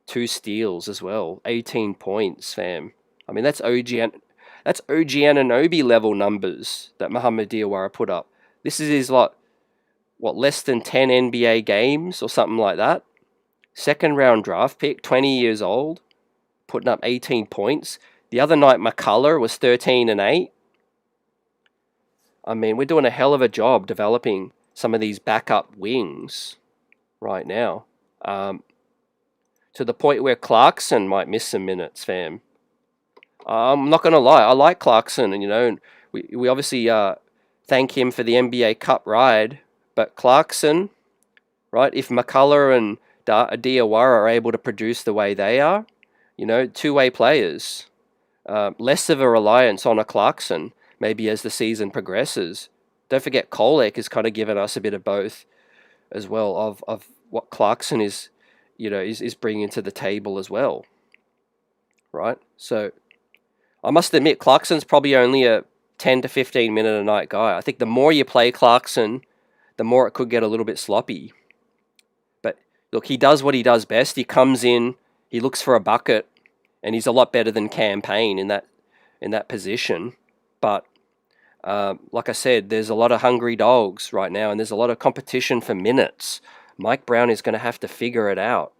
2 steals as well. 18 points, fam. I mean, that's OG Anunoby level numbers that Muhammad Diawara put up. This is his less than 10 NBA games or something like that. Second round draft pick, 20 years old, putting up 18 points. The other night, McCullough was 13 and 8. I mean, we're doing a hell of a job developing some of these backup wings right now. To the point where Clarkson might miss some minutes, fam. I'm not going to lie. I like Clarkson, and we obviously thank him for the NBA Cup ride. But Clarkson, right, if McCullough and Diawara are able to produce the way they are, two-way players, less of a reliance on a Clarkson, maybe as the season progresses. Don't forget, Kolek has kind of given us a bit of both as well of what Clarkson is bringing to the table as well, right? So I must admit, Clarkson's probably only a 10 to 15 minute a night guy. I think the more you play Clarkson, the more it could get a little bit sloppy. But look, he does what he does best. He comes in, he looks for a bucket, and he's a lot better than Campaign in that position. But like I said, there's a lot of hungry dogs right now, and there's a lot of competition for minutes. Mike Brown is going to have to figure it out,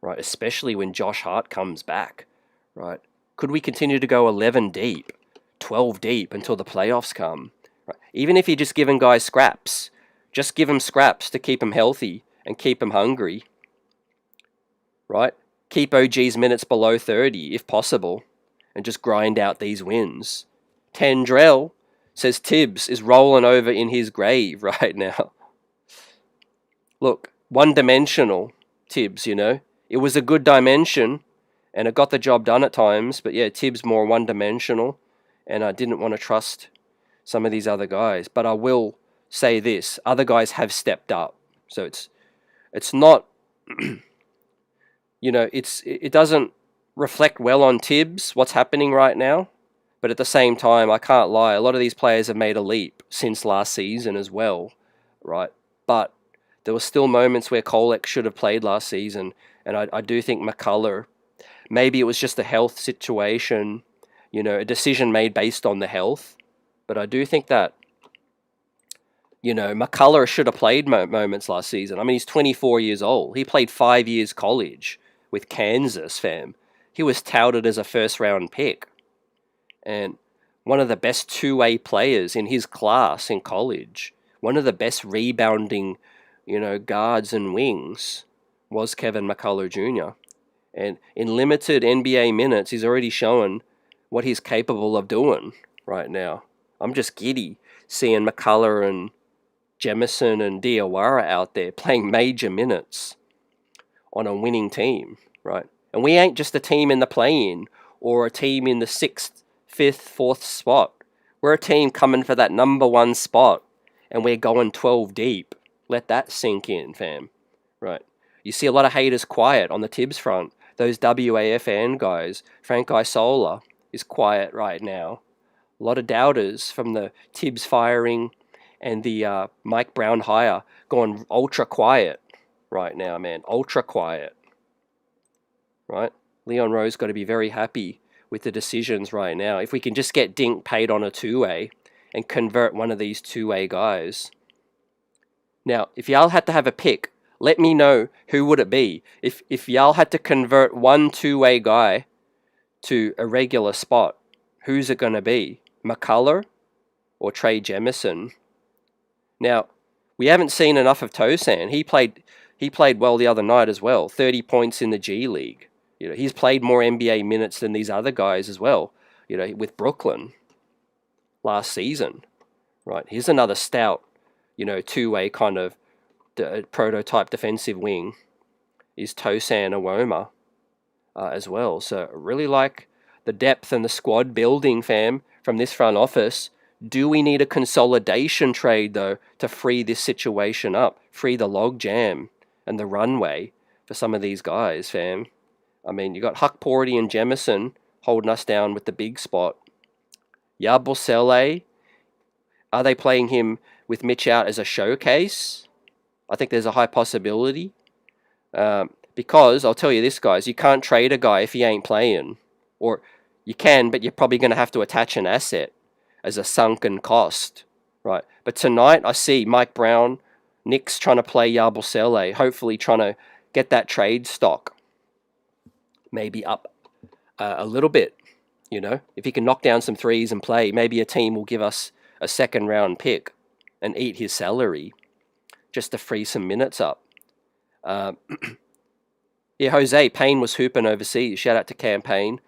right? Especially when Josh Hart comes back, right? Could we continue to go 11 deep, 12 deep until the playoffs come? Right? Even if you're just giving guys scraps, just give them scraps to keep them healthy and keep them hungry, right? Keep OG's minutes below 30 if possible and just grind out these wins. Tendrell says Tibs is rolling over in his grave right now. Look, one-dimensional Tibs, It was a good dimension and it got the job done at times, but yeah, Tibs more one-dimensional, and I didn't want to trust some of these other guys. But I will say this, other guys have stepped up. So it's not, it doesn't reflect well on Tibs, what's happening right now. But at the same time, I can't lie, a lot of these players have made a leap since last season as well, right? But there were still moments where Kolek should have played last season, and I do think McCullough, maybe it was just a health situation, a decision made based on the health. But I do think that, McCullough should have played moments last season. I mean, he's 24 years old. He played 5 years college with Kansas, fam. He was touted as a first-round pick. And one of the best two-way players in his class in college. One of the best rebounding, guards and wings was Kevin McCullough Jr. And in limited NBA minutes, he's already shown what he's capable of doing right now. I'm just giddy seeing McCullough and Jemison and Diawara out there playing major minutes on a winning team, right? And we ain't just a team in the play-in or a team in the 6th, 5th, 4th spot. We're a team coming for that number 1 spot, and we're going 12 deep. Let that sink in, fam. Right? You see a lot of haters quiet on the Tibs front. Those WAFN guys, Frank Isola is quiet right now. A lot of doubters from the Tibs firing and the Mike Brown hire going ultra quiet right now, man. Ultra quiet. Right? Leon Rose got to be very happy with the decisions right now. If we can just get Dink paid on a two-way and convert one of these two-way guys. Now, if y'all had to have a pick, let me know who would it be. If y'all had to convert one two-way guy to a regular spot, who's it going to be? McCullough or Trey Jemison? Now, we haven't seen enough of Tosan. He played well the other night as well. 30 points in the G League. He's played more NBA minutes than these other guys as well. With Brooklyn last season, right? Here's another stout, two-way kind of prototype defensive wing is Tosan Awoma. as well. So really like the depth and the squad building, fam, from this front office. Do we need a consolidation trade, though, to free this situation up? Free the log jam and the runway for some of these guys, fam. I mean, you got Huckporty and Jemison holding us down with the big spot. Yabusele, are they playing him with Mitch out as a showcase? I think there's a high possibility. Because, I'll tell you this, guys, you can't trade a guy if he ain't playing. Or you can, but you're probably going to have to attach an asset as a sunken cost. Right. But tonight, I see Mike Brown, Knicks trying to play Yabusele, hopefully trying to get that trade stock maybe up a little bit. You know, if he can knock down some threes and play, maybe a team will give us a second round pick and eat his salary just to free some minutes up. Yeah, Jose, Payne was hooping overseas. Shout out to Campaign,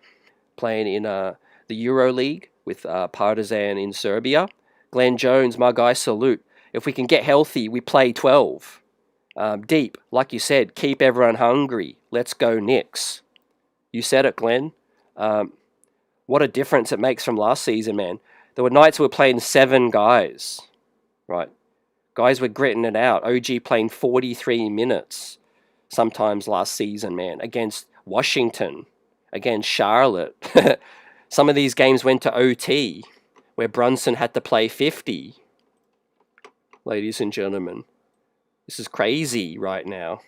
playing in the Euro League with Partizan in Serbia. Glenn Jones, my guy, salute. If we can get healthy, we play 12. Deep, like you said, keep everyone hungry. Let's go Knicks. You said it, Glenn. What a difference it makes from last season, man. There were nights we were playing 7 guys, right? Guys were gritting it out. OG playing 43 minutes sometimes last season, man, against Washington, against Charlotte. Some of these games went to OT, where Brunson had to play 50. Ladies and gentlemen, this is crazy right now.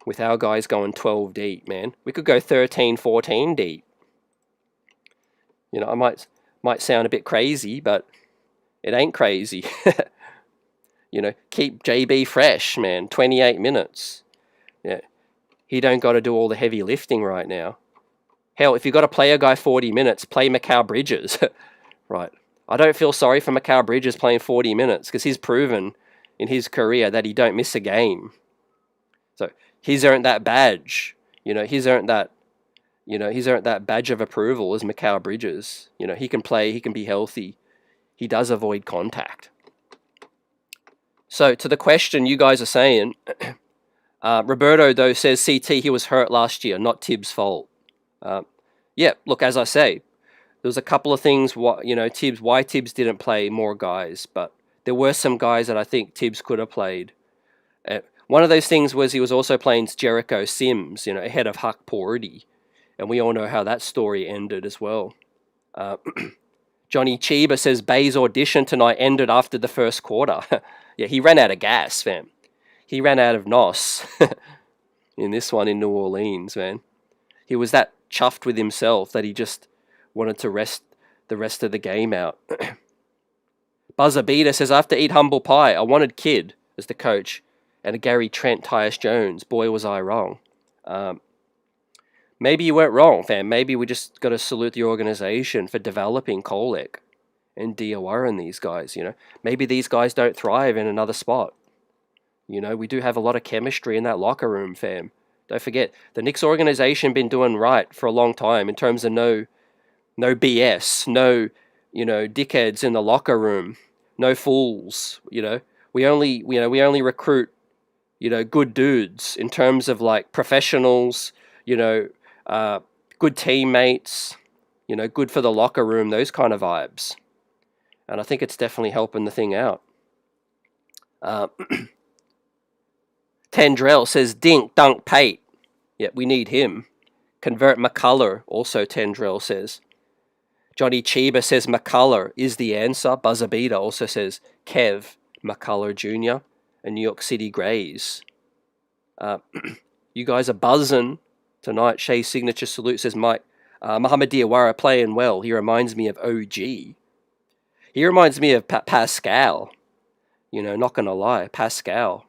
With our guys going 12 deep, man. We could go 13, 14 deep. You know, I might sound a bit crazy, but it ain't crazy. You know, keep JB fresh, man. 28 minutes. Yeah, he don't got to do all the heavy lifting right now. Hell, if you got to play a guy 40 minutes, play Mikal Bridges. Right. I don't feel sorry for Mikal Bridges playing 40 minutes because he's proven in his career that he don't miss a game. So he's earned that badge. You know, he's earned that badge of approval as Mikal Bridges. You know, he can play, he can be healthy. He does avoid contact. So to the question you guys are saying, Roberto, though, says CT, he was hurt last year, not Tibs' fault. Yeah, look, as I say, there was a couple of things, why Tibs didn't play more guys, but there were some guys that I think Tibs could have played. One of those things was he was also playing Jericho Sims, ahead of Huckporty, and we all know how that story ended as well. Johnny Chiba says Bay's audition tonight ended after the first quarter. Yeah, he ran out of gas, fam. He ran out of NOS in this one in New Orleans, man. He was that chuffed with himself that he just wanted to rest the rest of the game out. Buzzer Beater says, I have to eat humble pie. I wanted Kidd as the coach and a Gary Trent, Tyus Jones. Boy, was I wrong. Maybe you weren't wrong, fam. Maybe we just got to salute the organization for developing Kolek and Diawara and these guys, Maybe these guys don't thrive in another spot. We do have a lot of chemistry in that locker room, fam. Don't forget, the Knicks organization been doing right for a long time in terms of no BS, no, dickheads in the locker room, no fools, We only recruit, good dudes in terms of like professionals, good teammates, good for the locker room, those kind of vibes. And I think it's definitely helping the thing out. Tendrell says, Dink, Dunk, Pate. Yeah, we need him. Convert McCullough, also Tendrell says. Johnny Chiba says McCullough is the answer. Buzzer Beater also says Kev McCullough Jr. and New York City Grays. You guys are buzzing tonight. Shay's signature salute says Mike. Muhammad Diawara playing well. He reminds me of OG. He reminds me of Pascal. Not going to lie. Pascal.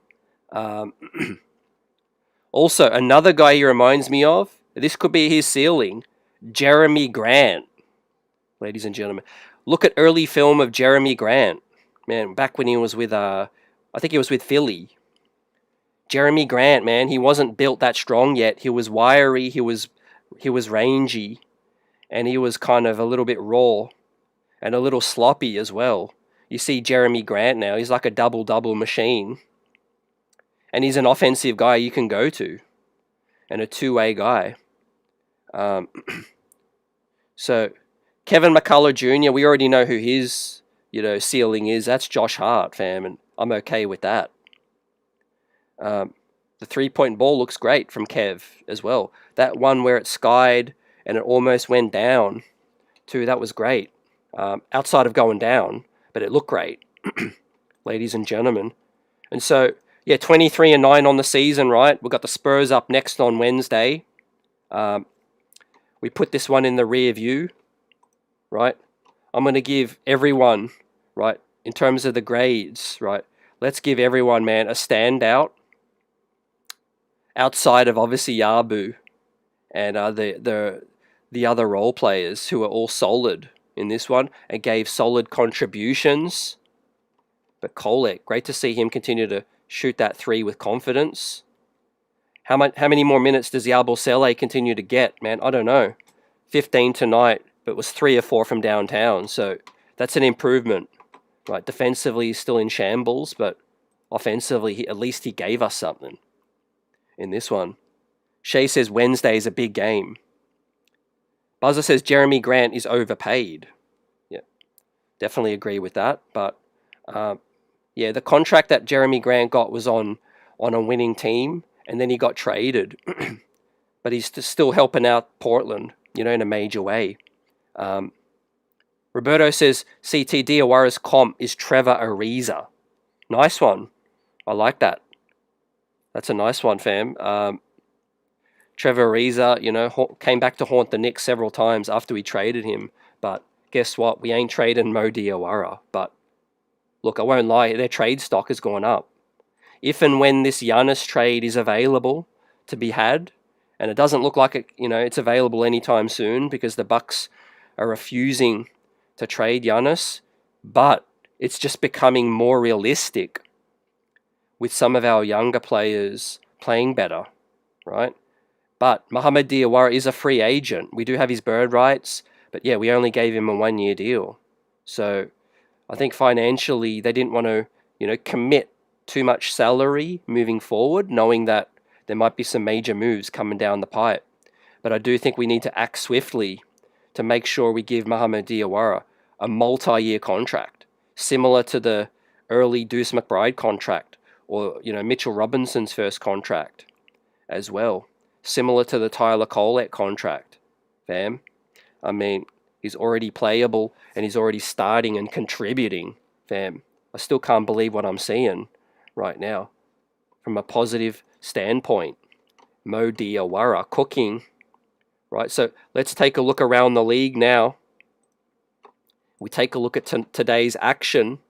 Also, another guy he reminds me of, this could be his ceiling, Jeremy Grant. Ladies and gentlemen, look at early film of Jeremy Grant. Man, back when he was with, I think he was with Philly. Jeremy Grant, man, he wasn't built that strong yet. He was wiry, he was rangy, and he was kind of a little bit raw and a little sloppy as well. You see Jeremy Grant now, he's like a double-double machine. And he's an offensive guy you can go to. And a two-way guy. So Kevin McCullough Jr., we already know who his, ceiling is. That's Josh Hart, fam, and I'm okay with that. The 3-point ball looks great from Kev as well. That one where it skied and it almost went down, too, that was great. Outside of going down, but it looked great, ladies and gentlemen. And so, 23-9 on the season, right? We've got the Spurs up next on Wednesday. We put this one in the rear view, right? I'm going to give everyone, right, in terms of the grades, right? Let's give everyone, man, a standout outside of obviously Yabu and the other role players who are all solid in this one and gave solid contributions. But Kolek, great to see him continue to shoot that 3 with confidence. How many more minutes does Yabusele continue to get, man? I don't know. 15 tonight, but it was 3 or 4 from downtown, so that's an improvement. Right, defensively he's still in shambles, but offensively at least he gave us something in this one. Shay says Wednesday is a big game. Buzzer says Jeremy Grant is overpaid. Yeah, definitely agree with that. But the contract that Jeremy Grant got was on a winning team, and then he got traded. But he's still helping out Portland, in a major way. Roberto says CT Diawara's comp is Trevor Ariza. Nice one. I like that. That's a nice one, fam. Trevor Ariza, came back to haunt the Knicks several times after we traded him. But guess what? We ain't trading Mo Diawara. But look, I won't lie, their trade stock has gone up. If and when this Giannis trade is available to be had, and it doesn't look like it's available anytime soon because the Bucks are refusing to trade Giannis, but it's just becoming more realistic with some of our younger players playing better, right? But Mohamed Diawara is a free agent. We do have his bird rights, but we only gave him a 1-year deal. So I think financially they didn't want to, commit too much salary moving forward, knowing that there might be some major moves coming down the pipe. But I do think we need to act swiftly to make sure we give Mohamed Diawara a multi-year contract, similar to the early Deuce McBride contract or, Mitchell Robinson's first contract as well, similar to the Tyler Colette contract, fam. I mean, he's already playable and he's already starting and contributing, fam. I still can't believe what I'm seeing right now from a positive standpoint. Mo Diawara cooking. Right, so let's take a look around the league now. We take a look at today's action,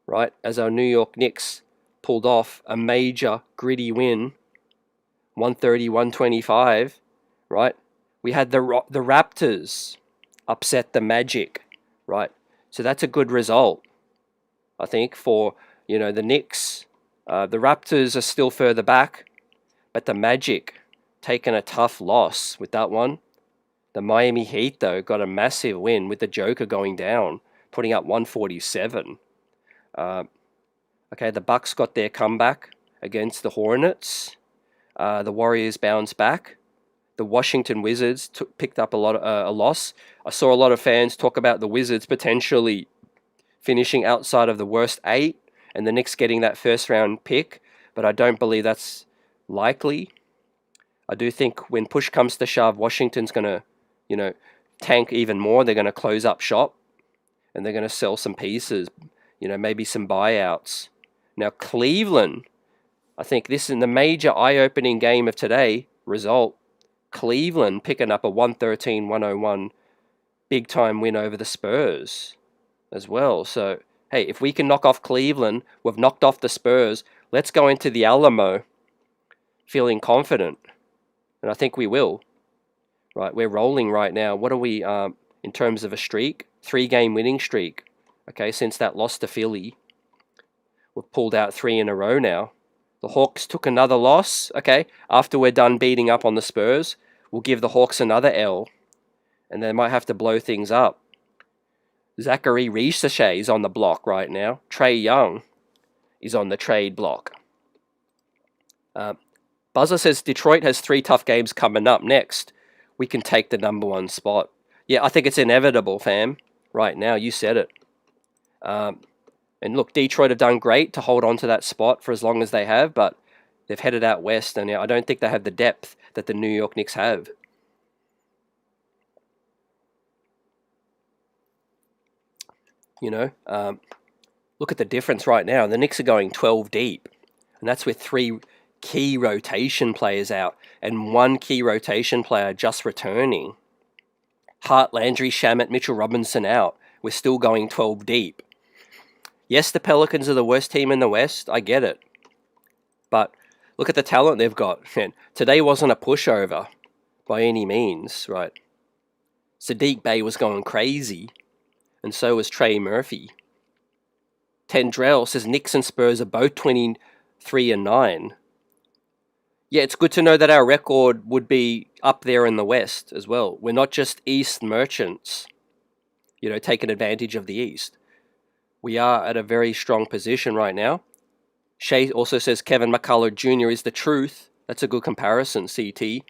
right, as our New York Knicks pulled off a major gritty win, 130-125, right? We had the Raptors upset the Magic, right? So that's a good result, I think, for, the Knicks. The Raptors are still further back, but the Magic taken a tough loss with that one. The Miami Heat, though, got a massive win with the Joker going down, putting up 147. The Bucks got their comeback against the Hornets. The Warriors bounced back. The Washington Wizards picked up a loss. I saw a lot of fans talk about the Wizards potentially finishing outside of the worst 8 and the Knicks getting that first-round pick, but I don't believe that's likely. I do think when push comes to shove, Washington's going to, tank even more. They're going to close up shop and they're going to sell some pieces, maybe some buyouts. Now, Cleveland, I think this is the major eye-opening game of today result. Cleveland picking up a 113-101 big-time win over the Spurs as well. So, hey, if we can knock off Cleveland, we've knocked off the Spurs. Let's go into the Alamo feeling confident. And I think we will. Right, we're rolling right now. What are we in terms of a streak? 3-game winning streak. Okay, since that loss to Philly. We've pulled out 3 in a row now. The Hawks took another loss. Okay, after we're done beating up on the Spurs, we'll give the Hawks another L. And they might have to blow things up. Zachary Risache is on the block right now. Trae Young is on the trade block. Buzzer says Detroit has 3 tough games coming up next. we can take the #1 spot. Yeah, I think it's inevitable, fam. Right now, you said it. And look, Detroit have done great to hold on to that spot for as long as they have, but they've headed out west, and I don't think they have the depth that the New York Knicks have. You know, look at the difference right now. The Knicks are going 12 deep, and that's with 3 key rotation players out and 1 key rotation player just returning. Hart, Landry, Shamet, Mitchell Robinson out. We're still going 12 deep. Yes, the Pelicans are the worst team in the West. I get it. But look at the talent they've got. Man, today wasn't a pushover by any means, right? Sadiq Bey was going crazy, and so was Trey Murphy. Tendrell says Knicks and Spurs are both 23-9. Yeah, it's good to know that our record would be up there in the West as well. We're not just East merchants, taking advantage of the East. We are at a very strong position right now. Shay also says Kevin McCullough Jr. is the truth. That's a good comparison, CT.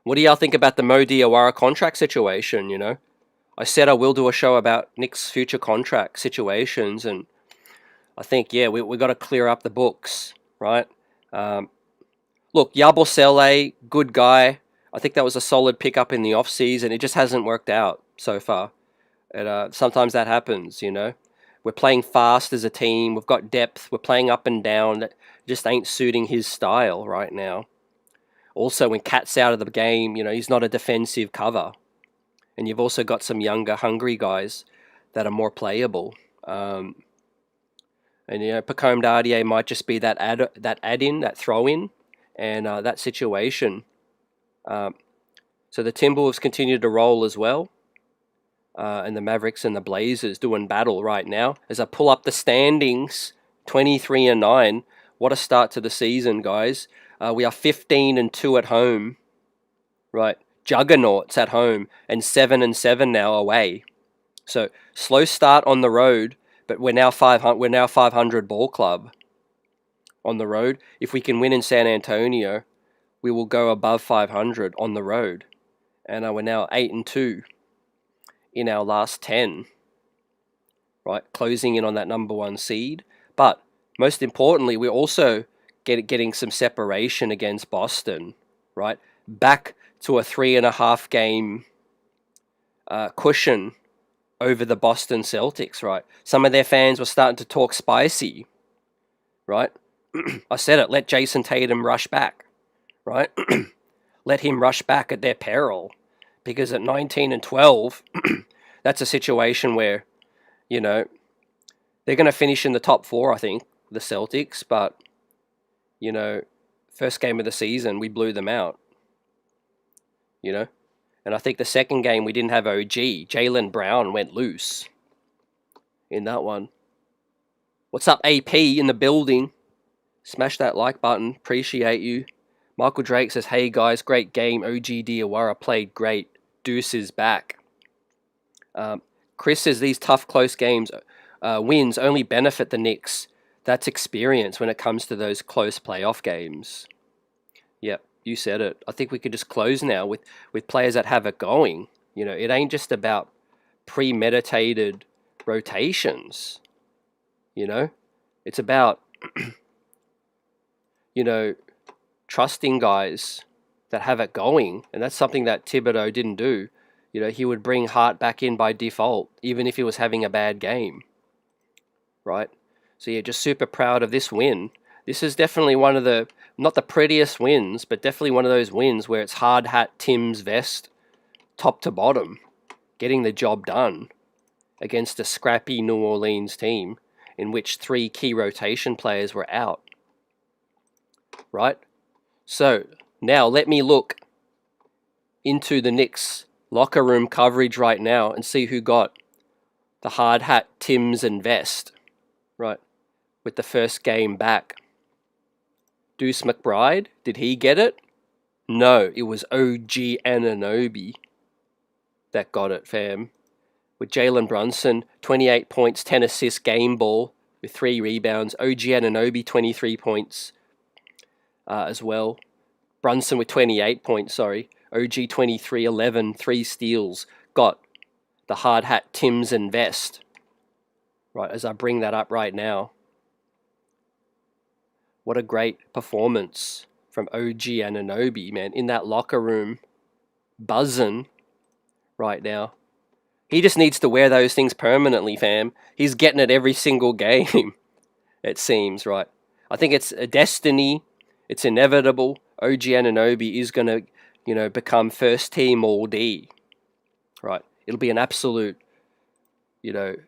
What do y'all think about the Mo Diawara contract situation, I said I will do a show about Knicks' future contract situations, and I think, we got to clear up the books, right? Look, Yabusele, good guy. I think that was a solid pickup in the offseason. It just hasn't worked out so far. And sometimes that happens, We're playing fast as a team. We've got depth. We're playing up and down. That just ain't suiting his style right now. Also, when Cat's out of the game, he's not a defensive cover. And you've also got some younger, hungry guys that are more playable. And Pacome Dardier might just be that add-in, that throw-in, and that situation. So the Timberwolves continue to roll as well. And the Mavericks and the Blazers doing battle right now. As I pull up the standings, 23-9. What a start to the season, guys. We are 15-2 at home. Right. Juggernauts at home, and 7-7 now away. So slow start on the road, but we're now 500 ball club on the road. If we can win in San Antonio, we will go above 500 on the road, and we're now 8-2 in our last 10. Right, closing in on that #1 seed. But most importantly, we're also getting some separation against Boston. Right, back to a 3.5 game cushion over the Boston Celtics, right? Some of their fans were starting to talk spicy, right? I said it, let Jason Tatum rush back, right? Let him rush back at their peril, because at 19-12, that's a situation where, they're going to finish in the top 4, I think, the Celtics, but, first game of the season, we blew them out. And I think the second game we didn't have OG. Jaylen Brown went loose in that one. What's up, AP in the building? Smash that like button. Appreciate you. Michael Drake says, hey guys, great game. OG Diawara played great. Deuce is back. Chris says these tough, close games, wins only benefit the Knicks. That's experience when it comes to those close playoff games. Yep. You said it. I think we could just close now with players that have it going. It ain't just about premeditated rotations. It's about, trusting guys that have it going. And that's something that Thibodeau didn't do. He would bring Hart back in by default, even if he was having a bad game. Right? So yeah, just super proud of this win. This is definitely one of the, not the prettiest wins, but definitely one of those wins where it's hard hat, Tim's vest, top to bottom, getting the job done against a scrappy New Orleans team in which 3 key rotation players were out. Right? So now let me look into the Knicks locker room coverage right now and see who got the hard hat, Tim's and vest. Right? With the first game back. Deuce McBride, did he get it? No, it was OG Anunoby that got it, fam. With Jalen Brunson, 28 points, 10 assists, game ball, with 3 rebounds. OG Anunoby, 23 points as well. Brunson with 28 points, sorry. OG 23, 11, 3 steals. Got the hard hat, Tims and vest. Right, as I bring that up right now. What a great performance from OG and Anobi, man. In that locker room, buzzing right now. He just needs to wear those things permanently, fam. He's getting it every single game, it seems, right? I think it's a destiny. It's inevitable. OG Anunoby is going to, become first team all D, right? It'll be an absolute,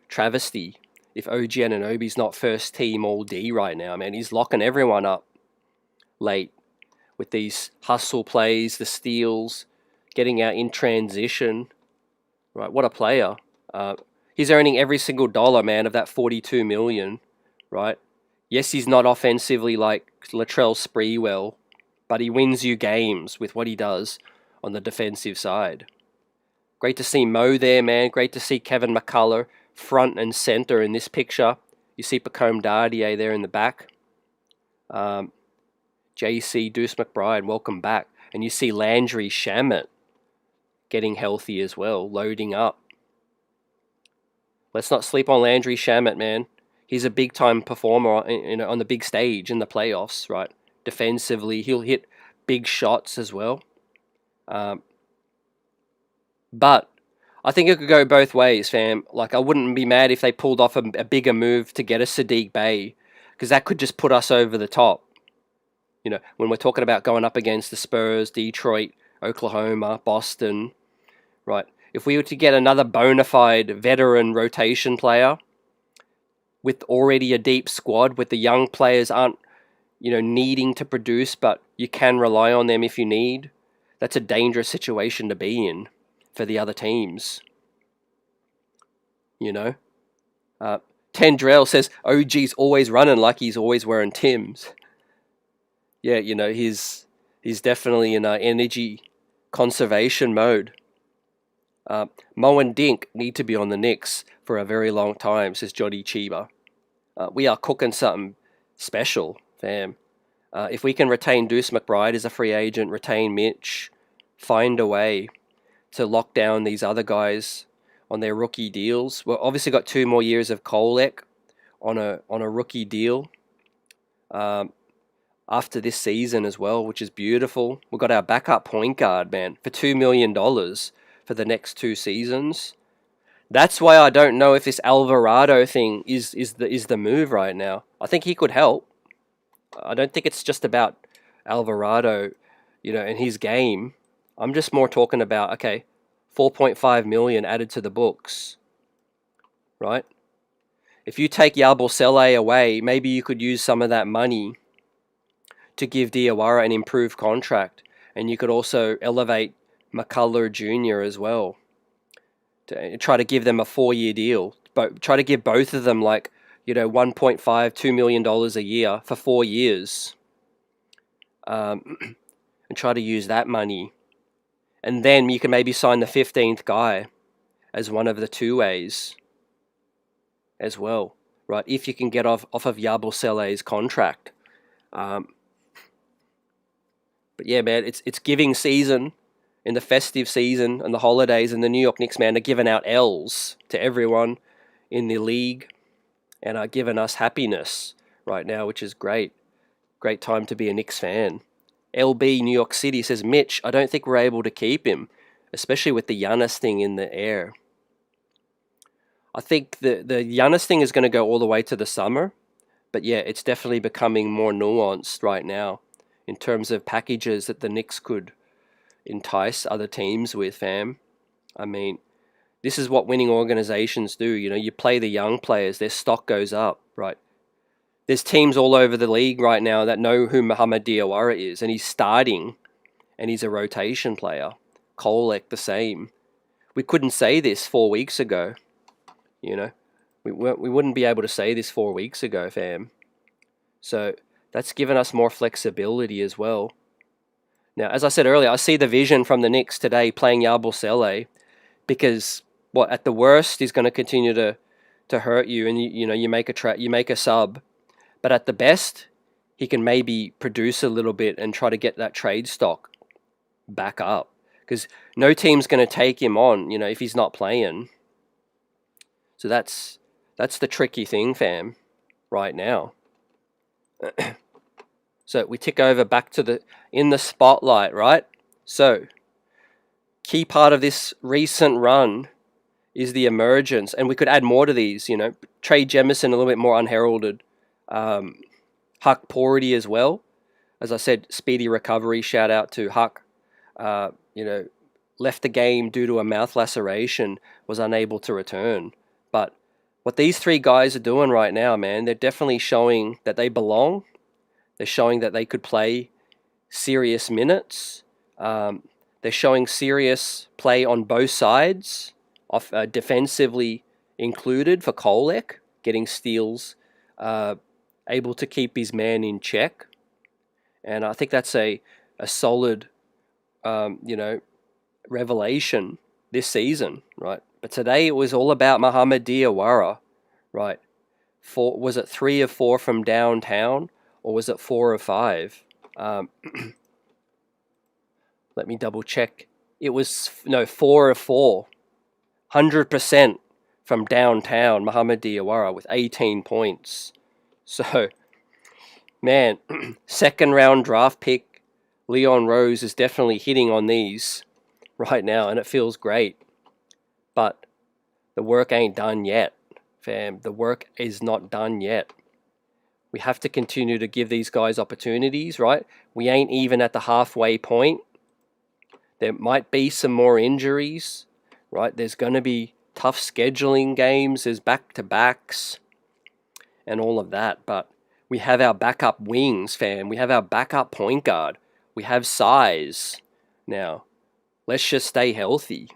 travesty if OG Anunoby's not first team all D right now, man. He's locking everyone up late with these hustle plays, the steals, getting out in transition, right? What a player. He's earning every single dollar, man, of that $42 million, right? Yes, he's not offensively like Latrell Sprewell, but he wins you games with what he does on the defensive side. Great to see Mo there, man. Great to see Kevin McCullough front and center in this picture. You see Pacome Dardier there in the back. JC Deuce McBride, welcome back. And you see Landry Shamet getting healthy as well, loading up. Let's not sleep on Landry Shamet, man. He's a big-time performer on the big stage in the playoffs, right? Defensively, he'll hit big shots as well. But I think it could go both ways, fam. Like, I wouldn't be mad if they pulled off a bigger move to get a Sadiq Bey, because that could just put us over the top. When we're talking about going up against the Spurs, Detroit, Oklahoma, Boston, right? If we were to get another bona fide veteran rotation player with already a deep squad, with the young players aren't, needing to produce, but you can rely on them if you need, that's a dangerous situation to be in for the other teams. Tendrell says OG's always running like he's always wearing Tims. Yeah, he's definitely in energy conservation mode. Mo and Dink need to be on the Knicks for a very long time, says Johnny Chiba. We are cooking something special, fam. If we can retain Deuce McBride as a free agent, retain Mitch, find a way to lock down these other guys on their rookie deals. We've obviously got 2 more years of Kolek on a rookie deal after this season as well, which is beautiful. We've got our backup point guard, man, for $2 million for the next 2 seasons. That's why I don't know if this Alvarado thing is the move right now. I think he could help. I don't think it's just about Alvarado, and his game. I'm just more talking about, okay, $4.5 million added to the books, right? If you take Yabusele away, maybe you could use some of that money to give Diawara an improved contract, and you could also elevate McCullough Jr. as well. To try to give them a 4-year deal, but try to give both of them like $1.5-2 million a year for 4 years, and try to use that money, and then you can maybe sign the 15th guy as one of the 2-ways as well, right? If you can get off of Yabusele's contract, but yeah, man, it's giving season. In the festive season and the holidays, and the New York Knicks, man, are giving out L's to everyone in the league and are giving us happiness right now, which is great. Great time to be a Knicks fan. LB New York City says, Mitch, I don't think we're able to keep him, especially with the Giannis thing in the air. I think the Giannis thing is going to go all the way to the summer, but yeah, it's definitely becoming more nuanced right now in terms of packages that the Knicks could entice other teams with, fam. I mean, this is what winning organizations do. You play the young players, their stock goes up, right? There's teams all over the league right now that know who Muhammad Diawara is, and he's starting, and he's a rotation player. Kolek, the same. We couldn't say this 4 weeks ago, We wouldn't be able to say this 4 weeks ago, fam. So that's given us more flexibility as well. Now, as I said earlier, I see the vision from the Knicks today playing Yabusele, because at the worst he's going to continue to hurt you, and you make a sub, but at the best he can maybe produce a little bit and try to get that trade stock back up. Because no team's going to take him on, if he's not playing. So that's the tricky thing, fam, right now. So we tick over back to in the spotlight, right? So key part of this recent run is the emergence, and we could add more to these. Trey Jemison a little bit more unheralded. Huck Porty as well. As I said, speedy recovery. Shout out to Huck. Left the game due to a mouth laceration, was unable to return. But what these three guys are doing right now, man, they're definitely showing that they belong. They're showing that they could play serious minutes. They're showing serious play on both sides, defensively included for Kolek, getting steals, able to keep his man in check. And I think that's a solid, revelation this season, right? But today it was all about Mohamed Diawara, right? Was it 3 of 4 from downtown, or was it 4 of 5? Let me double check. It was 4 of 4, 100% from downtown. Mohamed Diawara with 18 points. So, man, second round draft pick Leon Rose is definitely hitting on these right now, and it feels great. But the work ain't done yet, fam. The work is not done yet. We have to continue to give these guys opportunities, right? We ain't even at the halfway point. There might be some more injuries, right? There's going to be tough scheduling games. There's back-to-backs and all of that. But we have our backup wings, fam. We have our backup point guard. We have size. Now, let's just stay healthy.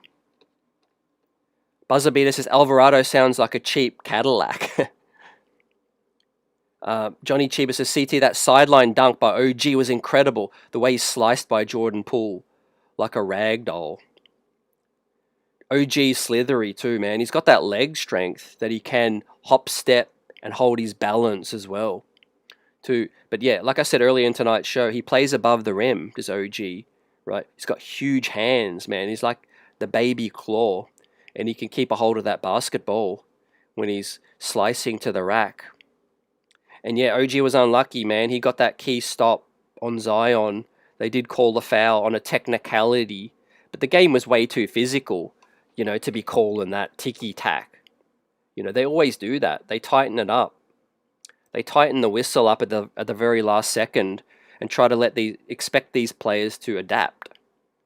Buzzer Beater says, Alvarado sounds like a cheap Cadillac. Johnny Chiba says, CT, that sideline dunk by OG was incredible. The way he's sliced by Jordan Poole like a rag doll. OG slithery too, man. He's got that leg strength that he can hop, step, and hold his balance as well. But yeah, like I said earlier in tonight's show, he plays above the rim, this OG, right? He's got huge hands, man. He's like the baby claw, and he can keep a hold of that basketball when he's slicing to the rack. And yeah, OG was unlucky, man. He got that key stop on Zion. They did call the foul on a technicality, but the game was way too physical, to be calling that ticky-tack. They always do that. They tighten it up. They tighten the whistle up at the very last second and try to expect these players to adapt.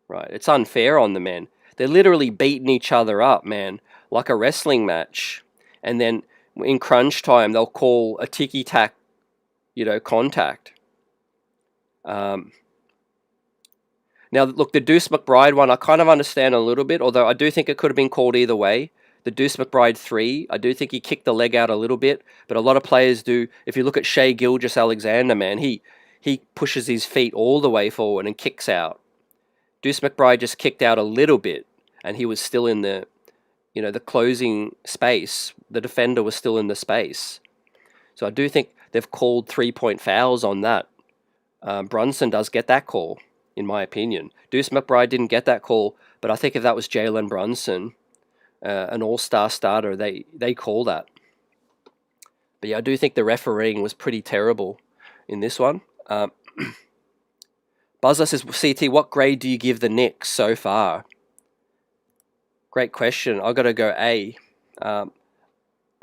Right? It's unfair on the men. They're literally beating each other up, man, like a wrestling match. And then in crunch time, they'll call a ticky-tack, contact. Now, look, the Deuce McBride one, I kind of understand a little bit, although I do think it could have been called either way. The Deuce McBride 3, I do think he kicked the leg out a little bit, but a lot of players do. If you look at Shea Gilgeous-Alexander, man, he pushes his feet all the way forward and kicks out. Deuce McBride just kicked out a little bit, and he was still in the closing space. The defender was still in the space. So I do think they've called 3-point fouls on that. Brunson does get that call, in my opinion. Deuce McBride didn't get that call, but I think if that was Jalen Brunson, an all-star starter, they call that. But yeah, I do think the refereeing was pretty terrible in this one. Buzzer says, CT, what grade do you give the Knicks so far? Great question. I've got to go A.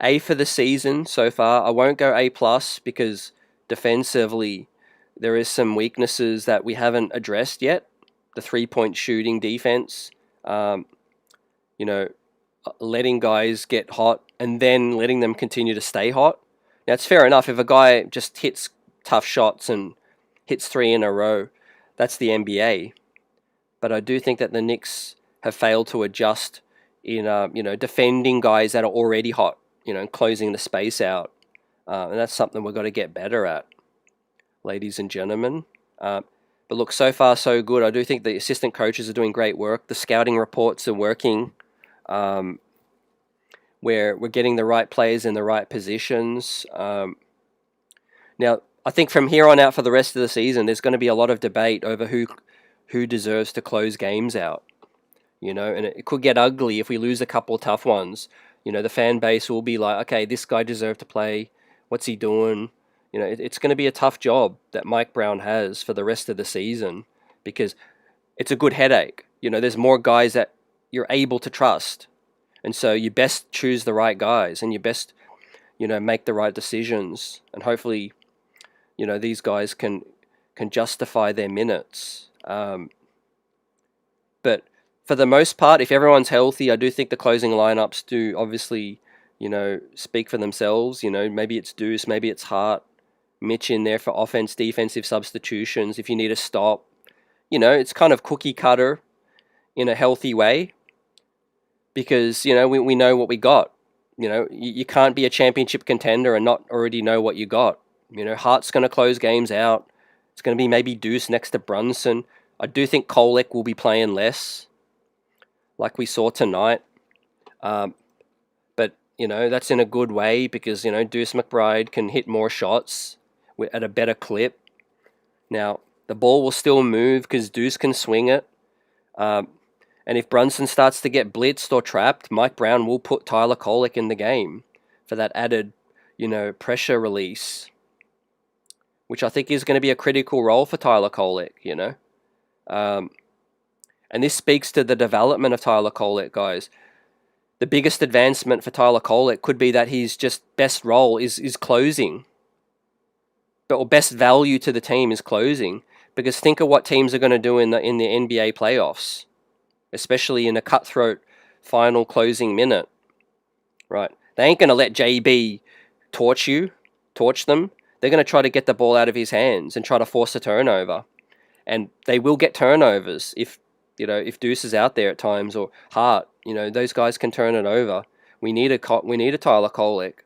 A for the season so far. I won't go A+ because defensively there is some weaknesses that we haven't addressed yet. The 3-point shooting defense, letting guys get hot and then letting them continue to stay hot. Now, it's fair enough if a guy just hits tough shots and hits 3 in a row. That's the NBA. But I do think that the Knicks have failed to adjust in, defending guys that are already hot, and closing the space out. And that's something we've got to get better at, ladies and gentlemen. But look, so far so good. I do think the assistant coaches are doing great work. The scouting reports are working. Where we're getting the right players in the right positions. Now, I think from here on out for the rest of the season, there's going to be a lot of debate over who deserves to close games out. And it could get ugly if we lose a couple of tough ones. The fan base will be like, okay, this guy deserved to play. What's he doing? It's going to be a tough job that Mike Brown has for the rest of the season, because it's a good headache. There's more guys that you're able to trust. And so you best choose the right guys, and you best, make the right decisions. And hopefully, these guys can justify their minutes. But for the most part, if everyone's healthy, I do think the closing lineups do obviously, speak for themselves. Maybe it's Deuce, maybe it's Hart, Mitch in there for offense, defensive substitutions. If you need a stop, it's kind of cookie cutter in a healthy way, because, we know what we got. You can't be a championship contender and not already know what you got. Hart's going to close games out. It's going to be maybe Deuce next to Brunson. I do think Kolek will be playing less, like we saw tonight. But, that's in a good way, because, Deuce McBride can hit more shots at a better clip. Now, the ball will still move because Deuce can swing it. And if Brunson starts to get blitzed or trapped, Mike Brown will put Tyler Kolek in the game for that added, pressure release, which I think is going to be a critical role for Tyler Kolek, And this speaks to the development of Tyler Kolek, guys. The biggest advancement for Tyler Kolek could be that his just best role is closing. Or best value to the team is closing. Because think of what teams are going to do in the NBA playoffs, especially in a cutthroat final closing minute. Right? They ain't going to let JB torch them. They're going to try to get the ball out of his hands and try to force a turnover. And they will get turnovers if Deuce is out there at times, or Hart. Those guys can turn it over. We need a Tyler Kolek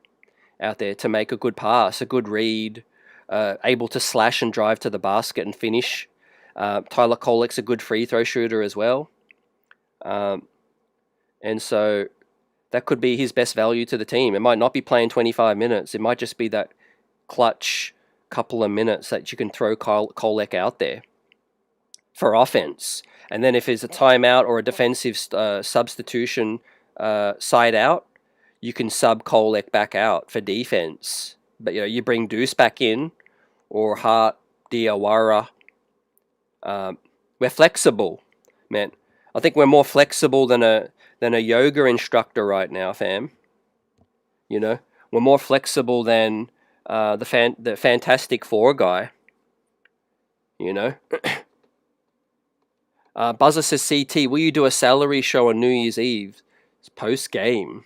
out there to make a good pass, a good read, able to slash and drive to the basket and finish. Tyler Kolek's a good free throw shooter as well. And so that could be his best value to the team. It might not be playing 25 minutes. It might just be that clutch couple of minutes that you can throw Kolek out there for offense. And then if there's a timeout or a defensive substitution side out, you can sub Kolek back out for defense. But you bring Deuce back in, or Hart, Diawara. We're flexible, man. I think we're more flexible than a yoga instructor right now, fam. We're more flexible than the Fantastic Four guy. Buzzer says, CT, will you do a salary show on New Year's Eve? It's post-game.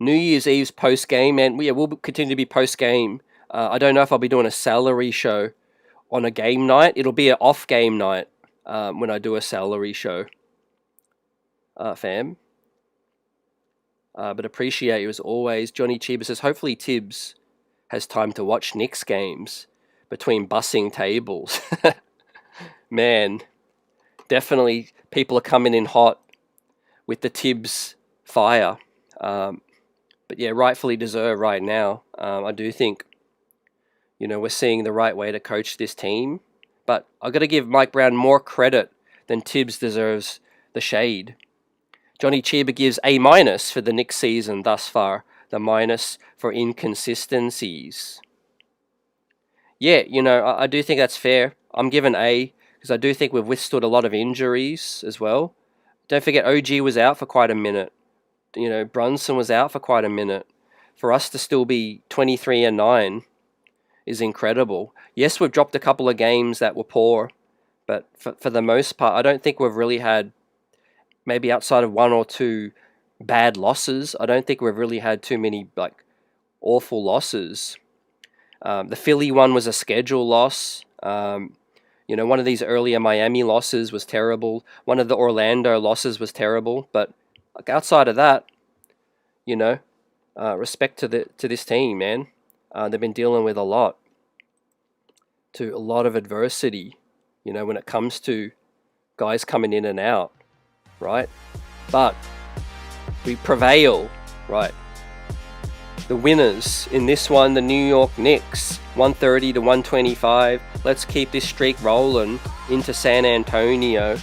New Year's Eve's post-game, and we'll continue to be post-game. I don't know if I'll be doing a salary show on a game night. It'll be an off-game night when I do a salary show, fam. But appreciate you as always. Johnny Chiba says, hopefully Tibs has time to watch Knicks games between bussing tables. Man, definitely people are coming in hot with the Tibs fire. But yeah, rightfully deserved right now. I do think, we're seeing the right way to coach this team. But I've got to give Mike Brown more credit than Tibs deserves the shade. Johnny Chiba gives A- for the Knicks season thus far. The minus for inconsistencies. Yeah, I do think that's fair. I'm giving A, because I do think we've withstood a lot of injuries as well. Don't forget, OG was out for quite a minute. Brunson was out for quite a minute. For us to still be 23-9 is incredible. Yes, we've dropped a couple of games that were poor, but for the most part, I don't think we've really had, maybe outside of one or two bad losses, I don't think we've really had too many awful losses. The Philly one was a schedule loss. One of these earlier Miami losses was terrible. One of the Orlando losses was terrible. But outside of that, respect to this team, man. They've been dealing with a lot of adversity, when it comes to guys coming in and out, right? But we prevail, right? The winners in this one, the New York Knicks, 130 to 125. Let's keep this streak rolling into San Antonio,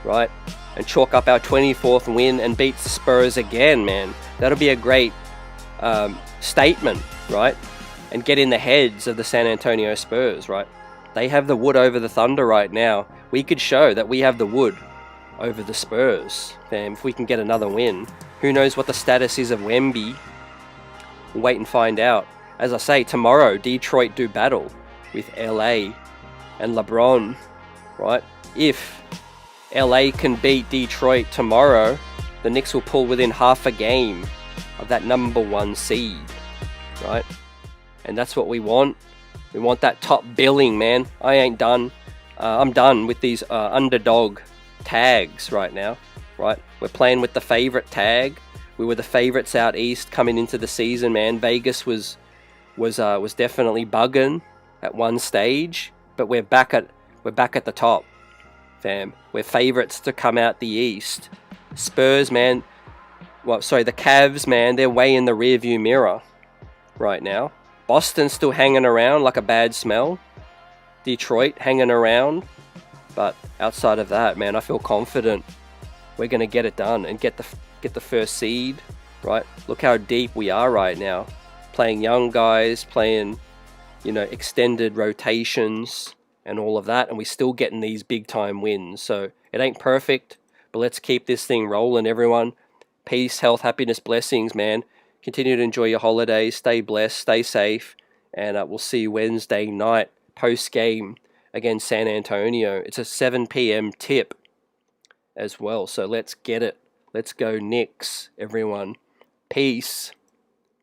right? And chalk up our 24th win and beat the Spurs again, man. That'll be a great statement, right? And get in the heads of the San Antonio Spurs, right? They have the wood over the Thunder right now. We could show that we have the wood over the Spurs, fam, if we can get another win. Who knows what the status is of Wemby? We'll wait and find out. As I say, tomorrow, Detroit do battle with LA and LeBron, right? If LA can beat Detroit tomorrow, the Knicks will pull within half a game of that #1 seed, right? And that's what we want. We want that top billing, man. I ain't done. I'm done with these underdog tags right now, right? We're playing with the favorite tag. We were the favorites out east coming into the season, man. Vegas was definitely bugging at one stage, but we're back at the top, fam. We're favorites to come out the east. Spurs, man. Well, sorry, the Cavs, man. They're way in the rearview mirror right now. Boston's still hanging around like a bad smell. Detroit hanging around, but outside of that, man, I feel confident we're gonna get it done and get the first seed, right? Look how deep we are right now, playing young guys, playing, you know, extended rotations and all of that, and we're still getting these big time wins. So it ain't perfect, but let's keep this thing rolling, everyone. Peace, health, happiness, blessings, man. Continue to enjoy your holidays, stay blessed, stay safe, and we'll see you Wednesday night post game against San Antonio. It's a 7 p.m. tip as well, so let's get it. Let's go Knicks, everyone. Peace.